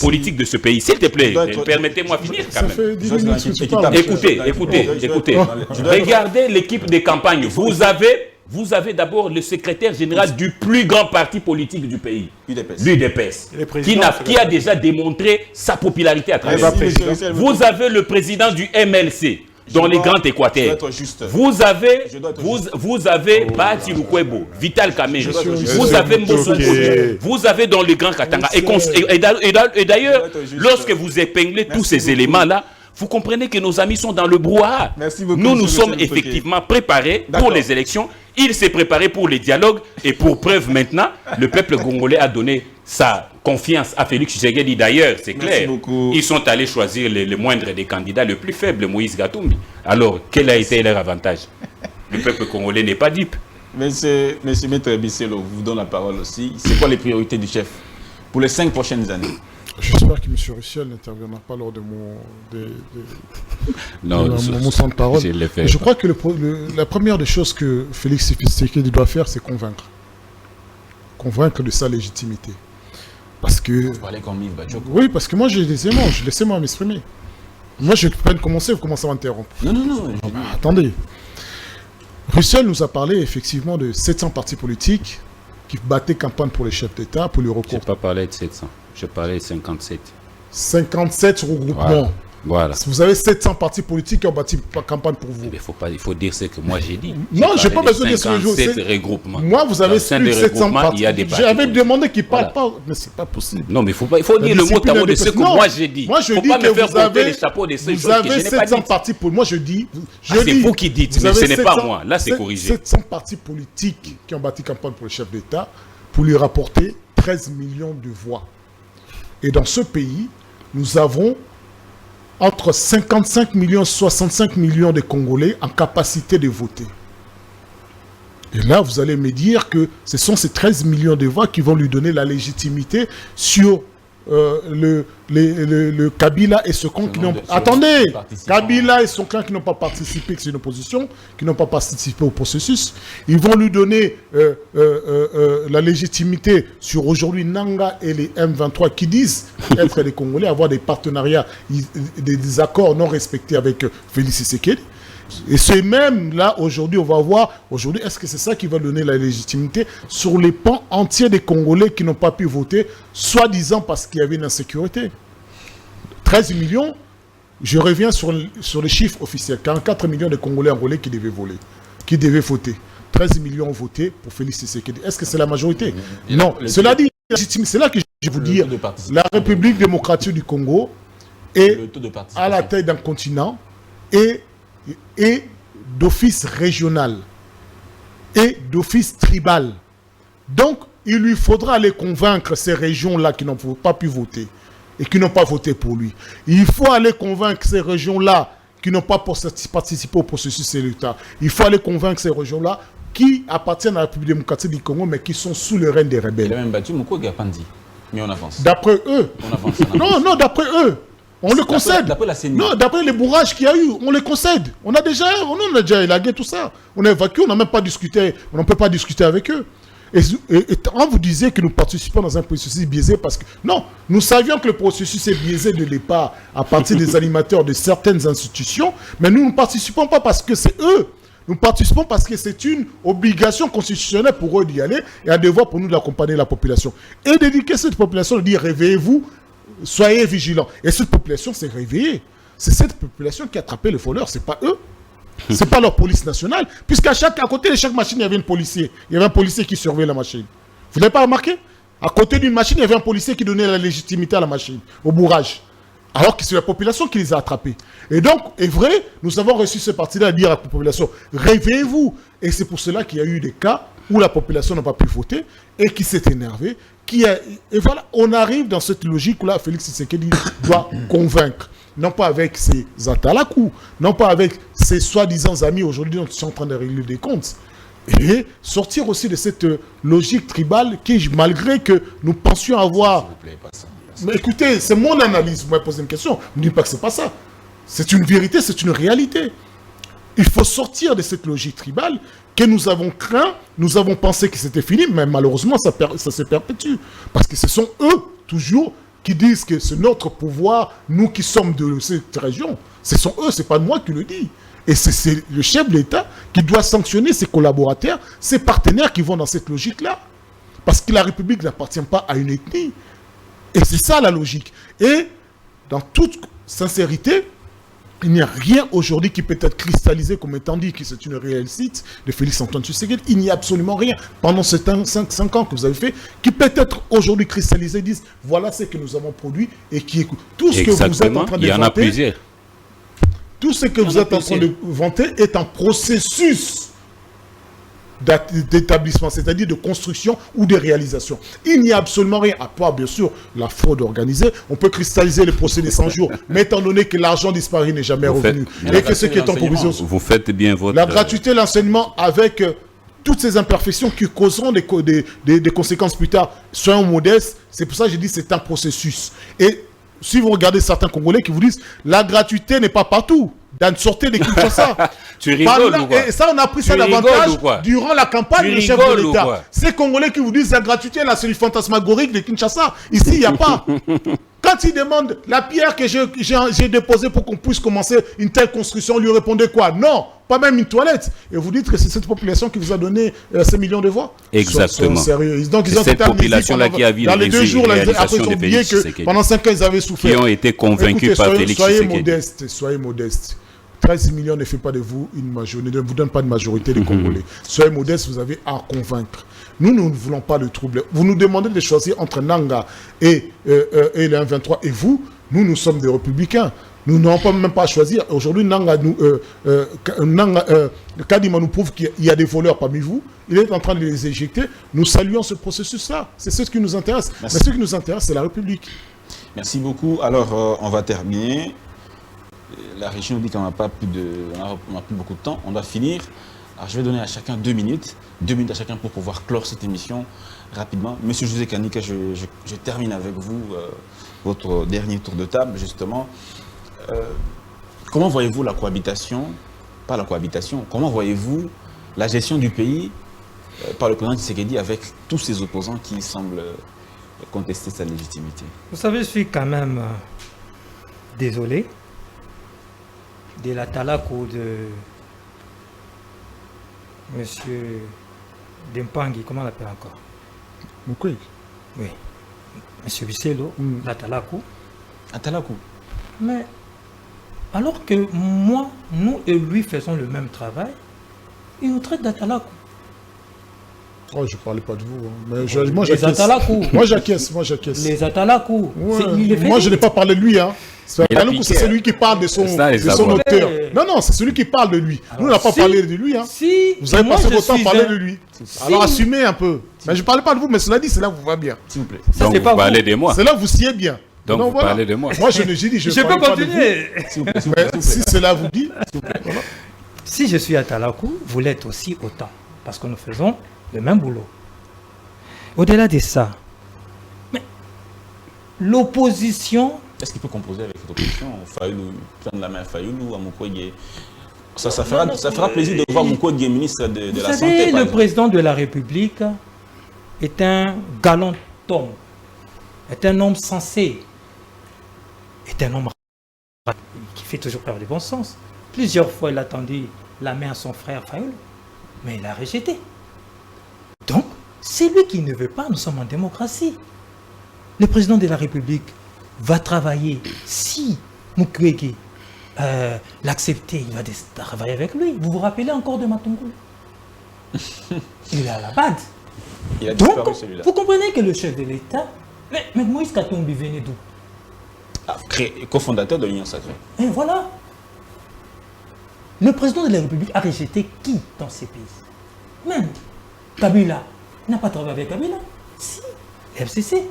politiques de ce pays. S'il te plaît, permettez-moi de finir quand même. Écoutez. Regardez l'équipe de campagne. Vous avez d'abord le secrétaire général du plus grand parti politique du pays, l'UDPS, qui a déjà démontré sa popularité à travers. Vous avez le président du MLC, dans les grands Équateurs. Vous avez Bati Lukwebo, Vital Kamé, vous avez Mbosso, vous avez dans les grands Katanga. Et d'ailleurs, lorsque vous épinglez tous ces éléments-là, vous comprenez que nos amis sont dans le brouhaha. Nous sommes effectivement préparés pour les élections. Il s'est préparé pour les dialogues. Et pour preuve maintenant, le peuple congolais a donné sa confiance à Félix Tshisekedi. D'ailleurs, c'est clair. Ils sont allés choisir le moindre des candidats, le plus faible, Moïse Gatumbi. Alors, quel a été leur avantage? Le peuple congolais n'est pas dupe. Monsieur Maître Bisselo, vous donne la parole aussi. C'est quoi les priorités du chef pour les 5 prochaines années? J'espère que M. Russiel n'interviendra pas lors de mon temps de parole. Je crois que la première des choses que Félix Tshisekedi doit faire, c'est convaincre. Convaincre de sa légitimité. Parce que... Vous parlez comme Yves Bachok. Oui, parce que moi, j'ai des aimants. Laissez-moi m'exprimer. Moi, je peux commencer, vous commencez à m'interrompre. Non. Attendez. Russiel nous a parlé effectivement de 700 partis politiques qui battaient campagne pour les chefs d'État, pour le recours. Je n'ai pas parlé de 700. Je parlais de 57. 57 regroupements. Voilà. Vous avez 700 partis politiques qui ont bâti campagne pour vous. Il faut dire ce que moi j'ai dit. Non, je n'ai pas besoin de dire ce que je dis. Regroupements. Moi, vous avez plus de 700 partis. J'avais demandé qu'ils ne parlent pas, mais ce n'est pas possible. Non, mais il faut dire le mot à mot de ce que moi j'ai dit. Moi, je dis que vous avez 700 partis politiques. Moi, je dis... C'est vous qui dites, mais ce n'est pas moi. Là, c'est corrigé. 700 partis politiques qui ont bâti campagne pour le chef d'État pour lui rapporter 13 millions de voix. Et dans ce pays, nous avons entre 55 millions et 65 millions de Congolais en capacité de voter. Et là, vous allez me dire que ce sont ces 13 millions de voix qui vont lui donner la légitimité sur le Kabila et ce camp qui n'ont... Attendez, Kabila et son clan qui n'ont pas participé, que c'est une opposition, qui n'ont pas participé au processus. Ils vont lui donner la légitimité sur aujourd'hui Nanga et les M23 qui disent être des Congolais, avoir des partenariats, des accords non respectés avec Félix Tshisekedi. Et c'est même là, aujourd'hui, on va voir, aujourd'hui, est-ce que c'est ça qui va donner la légitimité sur les pans entiers des Congolais qui n'ont pas pu voter, soi-disant parce qu'il y avait une insécurité. 13 millions, je reviens sur les chiffres officiels, 44 millions de Congolais angolais qui devaient voter. 13 millions ont voté pour Félix Tshisekedi. Est-ce que c'est la majorité? Non. Cela dit, c'est là que je vais vous dire, la République démocratique du Congo est à la tête d'un continent et d'office régional et d'office tribal. Donc, il lui faudra aller convaincre ces régions-là qui n'ont pas pu voter et qui n'ont pas voté pour lui. Il faut aller convaincre ces régions-là qui n'ont pas participé au processus électoral. Il faut aller convaincre ces régions-là qui appartiennent à la République démocratique du Congo, mais qui sont sous le règne des rebelles. Il a même battu Mouko Gapandi. Mais on avance. D'après eux. On avance. Non, d'après eux. On le concède. D'après la CENI. Non, d'après les bourrages qu'il y a eu, on les concède. On a déjà élagué tout ça. On a évacué, on n'a même pas discuté. On ne peut pas discuter avec eux. Et quand vous disiez que nous participons dans un processus biaisé, parce que non, nous savions que le processus est biaisé de départ à partir des animateurs de certaines institutions, mais nous ne participons pas parce que c'est eux. Nous participons parce que c'est une obligation constitutionnelle pour eux d'y aller et un devoir pour nous d'accompagner la population. Et d'éduquer cette population, de dire réveillez-vous, soyez vigilants. Et cette population s'est réveillée. C'est cette population qui a attrapé les voleurs, ce n'est pas eux. Ce n'est pas leur police nationale. Puisqu'à côté de chaque machine, il y avait un policier. Il y avait un policier qui surveillait la machine. Vous n'avez pas remarqué? À côté d'une machine, il y avait un policier qui donnait la légitimité à la machine, au bourrage. Alors que c'est la population qui les a attrapés. Et donc, est vrai, nous avons reçu ce parti-là à dire à la population, réveillez-vous. Et c'est pour cela qu'il y a eu des cas où la population n'a pas pu voter et qui s'est énervée. Et voilà, on arrive dans cette logique où là, Félix Tshisekedi doit convaincre. Non pas avec ses atalakou, non pas avec ses soi-disant amis aujourd'hui dont ils sont en train de régler des comptes. Et sortir aussi de cette logique tribale qui, malgré que nous pensions avoir... S'il vous plaît, pas ça. Mais écoutez, c'est mon analyse. Vous m'avez posé une question. Ne dites pas que c'est pas ça. C'est une vérité, c'est une réalité. Il faut sortir de cette logique tribale que nous avons craint, nous avons pensé que c'était fini, mais malheureusement, ça se perpétue. Parce que ce sont eux, toujours, qui disent que c'est notre pouvoir, nous qui sommes de cette région. Ce sont eux, c'est pas moi qui le dis. Et c'est le chef de l'État qui doit sanctionner ses collaborateurs, ses partenaires qui vont dans cette logique-là. Parce que la République n'appartient pas à une ethnie. Et c'est ça la logique. Et dans toute sincérité, il n'y a rien aujourd'hui qui peut être cristallisé comme étant dit que c'est une réussite de Félix-Antoine Tshisekedi. Il n'y a absolument rien pendant ces 5 ans que vous avez fait qui peut être aujourd'hui cristallisé, disent voilà ce que nous avons produit et qui écoute. Tout ce que vous êtes en train de il y en a plusieurs. Tout ce que vous êtes en train de vanter est un processus d'établissement, c'est-à-dire de construction ou de réalisation. Il n'y a absolument rien, à part bien sûr la fraude organisée. On peut cristalliser les procès des 100 jours, mais étant donné que l'argent disparu n'est jamais revenu, et que ce qui est en provision... Vous faites bien votre... La gratuité, l'enseignement avec toutes ces imperfections qui causeront des conséquences plus tard. Soyons modestes, c'est pour ça que je dis que c'est un processus. Et si vous regardez certains Congolais qui vous disent la gratuité n'est pas partout, dans sortez de Kinshasa. Tu rigoles ou quoi? Et ça, on a pris ça davantage durant la campagne du chef de l'État. Ces Congolais qui vous disent la gratuité, là, c'est du fantasmagorique de Kinshasa. Ici, il n'y a pas. Quand ils demandent la pierre que j'ai déposée pour qu'on puisse commencer une telle construction, on lui répondait quoi? Non, pas même une toilette. Et vous dites que c'est cette population qui vous a donné ces millions de voix? Exactement. Sérieux. Donc, ils ont cette population-là qui a vu dans les 2 jours, après, ils ont oublié que pendant 5 ans, ils avaient souffert. Qui ont été convaincus par Félix Tshisekedi. Soyez modestes. 13 millions ne fait pas de vous une majorité, ne vous donne pas de majorité des Congolais. Soyez modestes, vous avez à convaincre. Nous ne voulons pas le trouble. Vous nous demandez de choisir entre Nanga et le 1-23 et vous. Nous sommes des républicains. Nous n'avons pas même pas à choisir. Aujourd'hui, Kadima nous prouve qu'il y a des voleurs parmi vous. Il est en train de les éjecter. Nous saluons ce processus-là. C'est ce qui nous intéresse. Merci. Mais ce qui nous intéresse, c'est la République. Merci beaucoup. Alors, on va terminer. La région dit qu'on n'a pas plus beaucoup de temps. On doit finir. Alors, je vais donner à chacun 2 minutes. 2 minutes à chacun pour pouvoir clore cette émission rapidement. Monsieur José Kanika, je termine avec vous votre dernier tour de table, justement. Comment voyez-vous la cohabitation, pas la cohabitation, comment voyez-vous la gestion du pays par le président Tshisekedi avec tous ses opposants qui semblent contester sa légitimité? Vous savez, je suis quand même désolé de la Talakou de Monsieur Dempangi, comment on l'appelle encore? Mukwege. Oui. Monsieur Bisselo, la Talakou. Atalakou. Mais alors que moi, nous et lui faisons le même travail, il nous traite d'Atalakou. Oh, je ne parlais pas de vous. Hein. Mais moi, j'acquiesce. Moi, j'acquiesce. Les Atalakou. Ouais. Moi, je n'ai pas parlé de lui. Hein. C'est celui qui parle de son auteur. Non, c'est celui qui parle de lui. Alors, nous, on n'a pas parlé de lui. Hein. Si, vous avez passé votre temps à parler de lui. Alors, assumez un peu. Mais je ne parlais pas de vous, mais cela dit, c'est là où vous va bien. S'il vous plaît. Donc, vous parlez de moi. C'est là où vous siez bien. Donc, vous parlez de moi. Moi, je dis, je peux continuer. Si cela vous dit. Si je suis à Talakou, vous l'êtes aussi autant. Parce que nous faisons le même boulot. Au-delà de ça, mais l'opposition... Est-ce qu'il peut composer avec l'opposition? Fayoulou, prendre la main à Fayoulou, à Mukwege. Ça fera plaisir de voir Mukwege ministre de la Santé. Vous savez, le président de la République est un galant homme, est un homme sensé, est un homme qui fait toujours preuve de bon sens. Plusieurs fois, il a tendu la main à son frère Fayoulou, mais il a rejeté. Donc, c'est lui qui ne veut pas, nous sommes en démocratie. Le président de la République va travailler, si Mukwege l'accepter, il va travailler avec lui. Vous vous rappelez encore de Matungulu? Il est à la BAD. Il a Donc, disparu celui-là. vous comprenez que le chef de l'État, mais Moïse Katumbi venait d'où? Cofondateur de l'Union Sacrée. Et voilà. Le président de la République a rejeté qui dans ces pays? Même Kabila n'a pas travaillé avec Kabila. Si, FCC.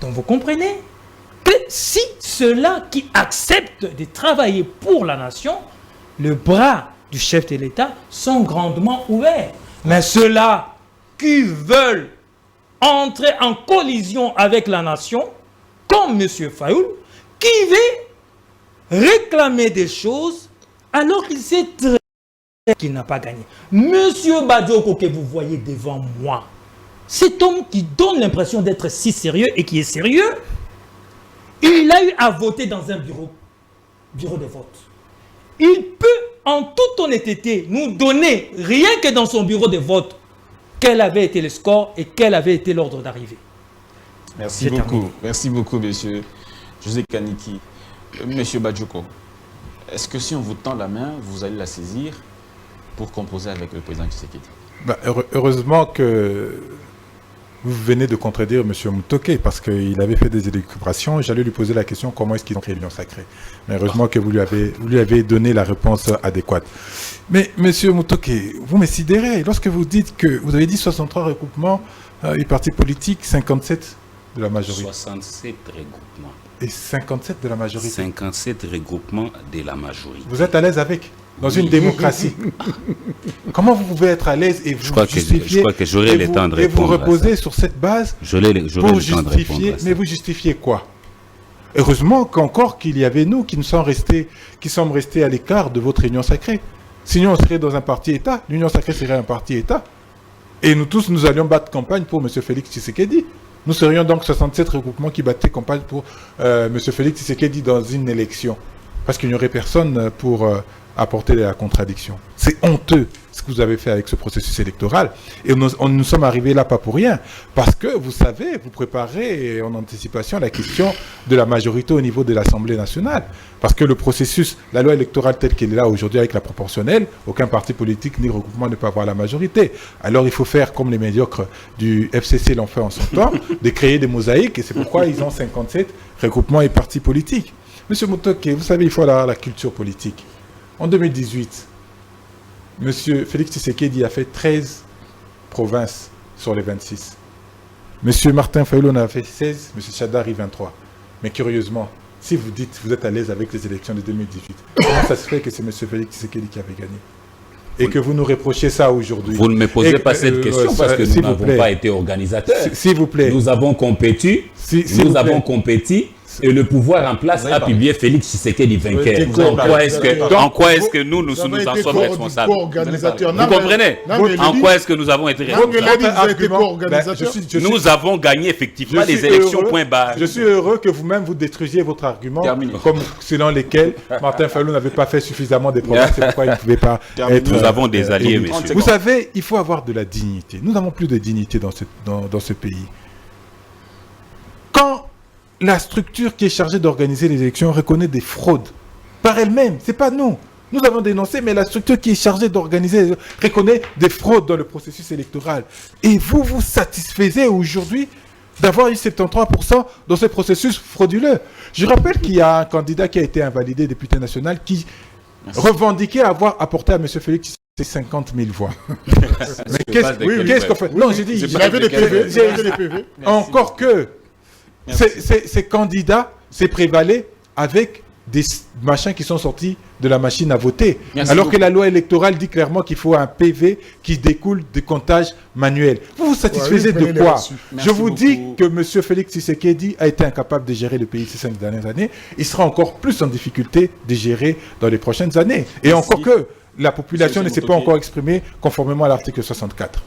Donc vous comprenez que si ceux-là qui acceptent de travailler pour la nation, le bras du chef de l'État sont grandement ouverts. Mais ceux-là qui veulent entrer en collision avec la nation, comme M. Fayoul, qui veut réclamer des choses alors qu'il sait très bien qu'il n'a pas gagné. Monsieur Badioko que vous voyez devant moi, cet homme qui donne l'impression d'être si sérieux et qui est sérieux, il a eu à voter dans un bureau de vote. Il peut, en toute honnêteté, nous donner, rien que dans son bureau de vote, quel avait été le score et quel avait été l'ordre d'arrivée. Merci beaucoup. Merci beaucoup, monsieur José Kaniki. Monsieur Badioko, est-ce que si on vous tend la main, vous allez la saisir pour composer avec le président Tshisekedi? Heureusement que vous venez de contredire M. Mutoke parce qu'il avait fait des élucubrations. J'allais lui poser la question comment est-ce qu'ils ont créé l'Union Sacrée. Mais heureusement que vous lui avez donné la réponse adéquate. Mais M. Mutoke, vous me sidérez lorsque vous dites que vous avez dit 63 regroupements et partis politiques, 57 de la majorité. 67 regroupements. Et 57 de la majorité. 57 regroupements de la majorité. Vous êtes à l'aise avec? Dans une démocratie. Comment vous pouvez être à l'aise et vous justifier, je crois que j'aurai le temps de répondre et vous reposer sur cette base pour justifier, mais vous justifiez quoi? Heureusement qu'encore qu'il y avait nous qui sommes restés à l'écart de votre Union Sacrée. Sinon on serait dans un parti-État, l'Union Sacrée serait un parti-État. Et nous tous, nous allions battre campagne pour M. Félix Tshisekedi. Nous serions donc 67 regroupements qui battaient campagne pour M. Félix Tshisekedi dans une élection. Parce qu'il n'y aurait personne pour apporter la contradiction. C'est honteux ce que vous avez fait avec ce processus électoral. Et nous sommes arrivés là pas pour rien. Parce que vous savez, vous préparez en anticipation la question de la majorité au niveau de l'Assemblée nationale. Parce que le processus, la loi électorale telle qu'elle est là aujourd'hui avec la proportionnelle, aucun parti politique ni regroupement ne peut avoir la majorité. Alors il faut faire comme les médiocres du FCC l'ont fait en son temps, de créer des mosaïques. Et c'est pourquoi ils ont 57 regroupements et partis politiques. Monsieur Mutoke, vous savez, il faut avoir la culture politique. En 2018, M. Félix Tshisekedi a fait 13 provinces sur les 26. M. Martin Fayulu en a fait 16, M. Chadari 23. Mais curieusement, si vous dites que vous êtes à l'aise avec les élections de 2018, comment ça se fait que c'est M. Félix Tshisekedi qui avait gagné? Et que vous nous reprochez ça aujourd'hui? Vous ne me posez pas cette question parce que nous n'avons pas été organisateurs. S'il vous plaît. Nous avons compétit. Nous avons compétit. Et le pouvoir en place a publié Félix Tshisekedi vainqueur. En quoi est-ce que nous en sommes responsables? Vous comprenez? En quoi est-ce que nous avons été responsables? Nous avons gagné effectivement les élections, point barre. Je suis heureux que vous-même vous détruisiez votre argument, comme selon lesquels Martin Fayulu n'avait pas fait suffisamment de progrès, c'est pourquoi il ne pouvait pas être... Nous avons des alliés, messieurs. Vous savez, il faut avoir de la dignité. Nous n'avons plus de dignité dans ce pays. Quand la structure qui est chargée d'organiser les élections reconnaît des fraudes par elle-même, c'est pas nous. Nous avons dénoncé, mais la structure qui est chargée d'organiser reconnaît des fraudes dans le processus électoral. Et vous vous satisfaisez aujourd'hui d'avoir eu 73% dans ce processus frauduleux. Je rappelle qu'il y a un candidat qui a été invalidé, député national, qui revendiquait avoir apporté à M. Félix 50 000 voix. Mais qu'est-ce qu'on fait? Non, j'ai dit, il avait des PV. Encore que ces candidats s'est prévalé avec des machins qui sont sortis de la machine à voter. Alors que la loi électorale dit clairement qu'il faut un PV qui découle des comptages manuels. Vous vous satisfaisez de quoi? Je vous dis que M. Félix Tshisekedi a été incapable de gérer le pays ces 5 dernières années. Il sera encore plus en difficulté de gérer dans les prochaines années. Et encore que la population ne s'est pas encore exprimée conformément à l'article 64.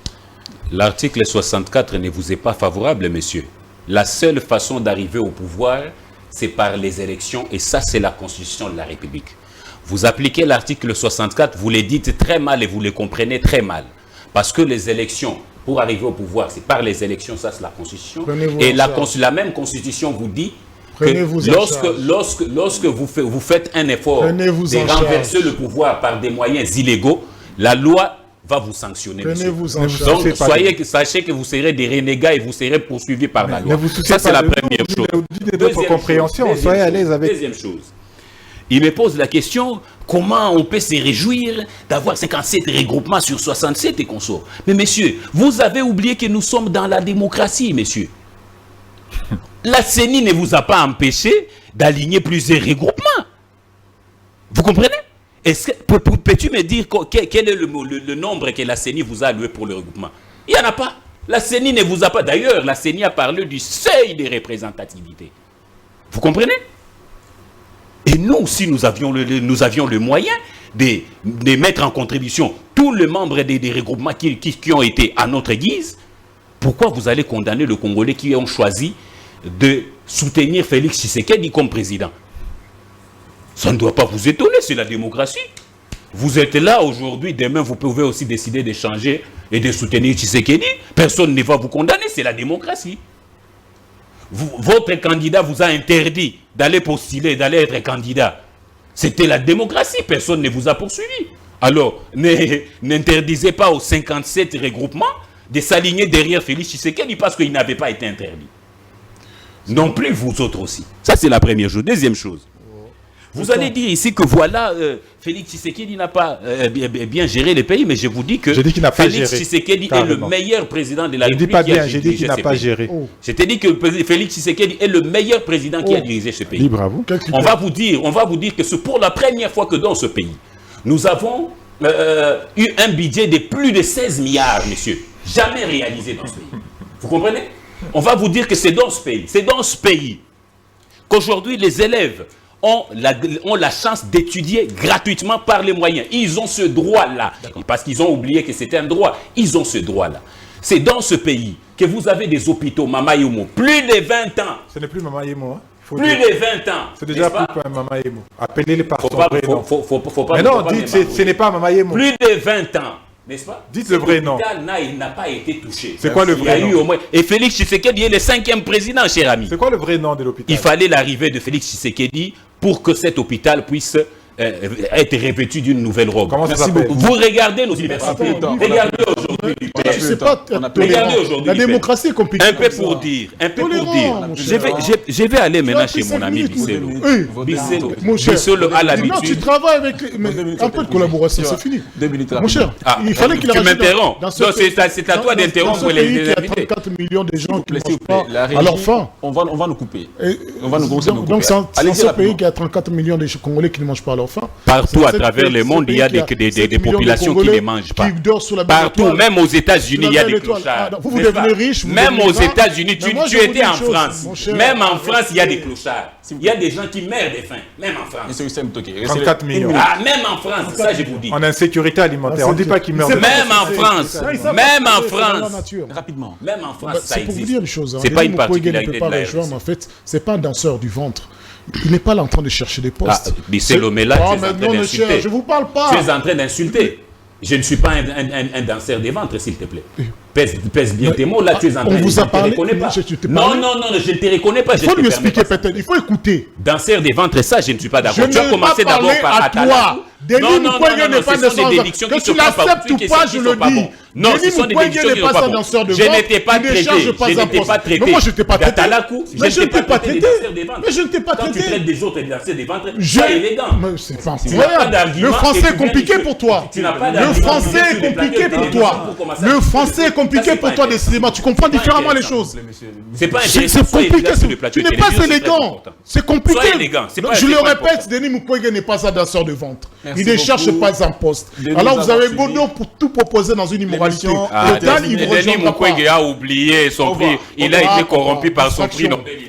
L'article 64 ne vous est pas favorable, monsieur. La seule façon d'arriver au pouvoir, c'est par les élections, et ça, c'est la Constitution de la République. Vous appliquez l'article 64, vous les dites très mal et vous les comprenez très mal. Parce que les élections, pour arriver au pouvoir, c'est par les élections, ça c'est la Constitution. Et la même Constitution vous dit que lorsque vous faites un effort de renverser le pouvoir par des moyens illégaux, la loi va vous sanctionner, monsieur. Prenez-vous en charge. Donc, Souciez pas sachez que vous serez des renégats et vous serez poursuivis par la Ne loi. vous souciez Ça, c'est pas la de première nous, chose. de notre compréhension. Soyez à l'aise avec. Deuxième chose. Il me pose la question, comment on peut se réjouir d'avoir 57 regroupements sur 67 et consorts? Mais messieurs, vous avez oublié que nous sommes dans la démocratie, messieurs. La CENI ne vous a pas empêché d'aligner plusieurs regroupements. Vous comprenez? Peux-tu me dire quel est le nombre que la CENI vous a alloué pour le regroupement? Il n'y en a pas. La CENI ne vous a pas. D'ailleurs, la CENI a parlé du seuil de représentativité. Vous comprenez? Et nous aussi, nous avions le moyen de mettre en contribution tous les membres des regroupements qui ont été à notre guise. Pourquoi vous allez condamner le Congolais qui ont choisi de soutenir Félix Tshisekedi comme président? Ça ne doit pas vous étonner, c'est la démocratie. Vous êtes là aujourd'hui, demain vous pouvez aussi décider de changer et de soutenir Tshisekedi. Personne ne va vous condamner, c'est la démocratie. Votre candidat vous a interdit d'aller postuler, d'aller être candidat. C'était la démocratie, personne ne vous a poursuivi. Alors, n'interdisez pas aux 57 regroupements de s'aligner derrière Félix Tshisekedi parce qu'il n'avait pas été interdit. Non plus vous autres aussi. Ça, c'est la première chose. Deuxième chose. Vous allez dire ici que voilà, Félix Tshisekedi n'a pas bien géré le pays, mais je vous dis que qu'il n'a pas Félix géré. Tshisekedi est le meilleur président de la Je ne dis République. pas bien, j'ai dit qu'il n'a pas géré. Je t'ai dit que Félix Tshisekedi est le meilleur président qui a dirigé ce pays. Libre à vous. On va vous dire que c'est pour la première fois que dans ce pays, nous avons eu un budget de plus de 16 milliards, monsieur. Jamais réalisé dans ce pays. Vous comprenez? On va vous dire que c'est dans ce pays qu'aujourd'hui les élèves ont la chance d'étudier gratuitement par les moyens. Ils ont ce droit-là. Parce qu'ils ont oublié que c'était un droit. Ils ont ce droit-là. C'est dans ce pays que vous avez des hôpitaux, Mama Yemo, plus de 20 ans. Ce n'est plus Mama Yemo. Hein. Plus de 20 ans. C'est déjà plus qu'un Mama Yemo. Appelez-les par son vrai nom. Faut pas. Mais non, dites, ce n'est pas Mama Yemo. Plus de 20 ans. N'est-ce pas? Dites le vrai nom. L'hôpital n'a pas été touché. C'est quoi le vrai nom? Au moins... Et Félix Tshisekedi est le 5e président, cher ami. C'est quoi le vrai nom de l'hôpital? Il fallait l'arrivée de Félix Tshisekedi pour que cet hôpital puisse être revêtu d'une nouvelle robe. Comment ça s'appelle? Vous regardez nos universités. Regardez aujourd'hui. Regardez aujourd'hui. La démocratie est compliquée. Un peu pour dire. Je vais aller maintenant chez mon ami Bisselo. Bisselo a l'habitude. Non, tu travailles avec un peu de collaboration, c'est fini. 2 minutes. Mon cher, il fallait qu'il Tu m'interromps. C'est à toi d'interrompre les invités. Il y a invités. 34 millions de gens qui ne S'il vous mangent plaît, pas la régie, à leur faim. on va nous couper. On va nous Donc, couper. c'est dans Allez-y ce pays rapidement. qui a 34 millions de Congolais qui ne mangent pas à leur faim. Partout à C'est travers ce le monde, il y a des populations qui ne mangent pas. Partout, même aux États-Unis, il y a des clochards. Vous devenez riche. Même aux États-Unis, tu étais en France. cher. Même en France, il y a des clochards. Il y a des gens qui meurent de faim. Même en France. Monsieur Hussein Toké, 34 millions. Ah, même en France, ça je vous dis. En insécurité alimentaire. On ne dit pas qu'ils meurent de faim. Même en France. Même en France. rapidement. Même en France, ça C'est pour vous existe. dire une chose. C'est pas une Denis Mukwege ne particularité peut de pas la rejoindre, RDC. en fait, c'est pas un danseur du ventre. Il n'est pas là en train de chercher des Ah, postes. Bisselo, mais là, tu es en train non, monsieur, d'insulter. je vous parle pas. Tu es en train d'insulter. Je ne suis pas un danseur des ventres, s'il te plaît. Pèse bien tes mots, là tu es en train de... On vous a parlé. Je ne te reconnais pas. Je t'ai Non, parlé. non, non, je ne te reconnais pas. Il faut lui expliquer peut-être. Il faut écouter. Danseur des ventres, ça, je ne suis pas Je d'accord. ne Tu as vais commencé pas d'abord parler par à Atala. toi. Denis Mukwege n'est pas ce sont danseur des de déductions ventre. qui Que sont tu l'acceptes ou pas, je le dis. Non, ce Denis sont des Mukwege déductions qui n'est ne sont pas pas un danseur de Je ventre. n'étais pas Il ne traité. cherche pas Je un n'étais poste. pas traité. Mais moi, je t'ai pas traité. d'Atalakou. Mais je ne t'ai pas traité. Mais je ne t'ai pas Quand tu traité. traites des autres danseurs des ventres, Je- c'est élégant. Mais c'est pas Tu n'as pas incroyable. d'argument Le et français tu est viens compliqué de- pour toi. Tu n'as pas Le d'argument français sur est les plateaux compliqué de pour télévision toi. pour commencer à Le discuter. français est compliqué Ça, c'est pour pas toi, intéressant. décidément. Tu comprends C'est pas différemment les intéressant. choses. C'est pas C'est intéressant. Soyez compliqué. là sur les plateaux Tu de n'es pas télévision, c'est très élégant. important. C'est compliqué. Sois élégant, c'est pas- Je c'est le pas répète, important. Denis Mukwege n'est pas un danseur de ventre. Merci Il ne cherche beaucoup pas un poste. de nous Alors vous avoir avez suivis. beau nom pour tout proposer dans une immoralité. L'émission Ah, Le Dan, il Denis ne rejoindra pas. Mukwege a oublié son Au revoir. prix. Il a été corrompu par son prix Distraction. Nobel.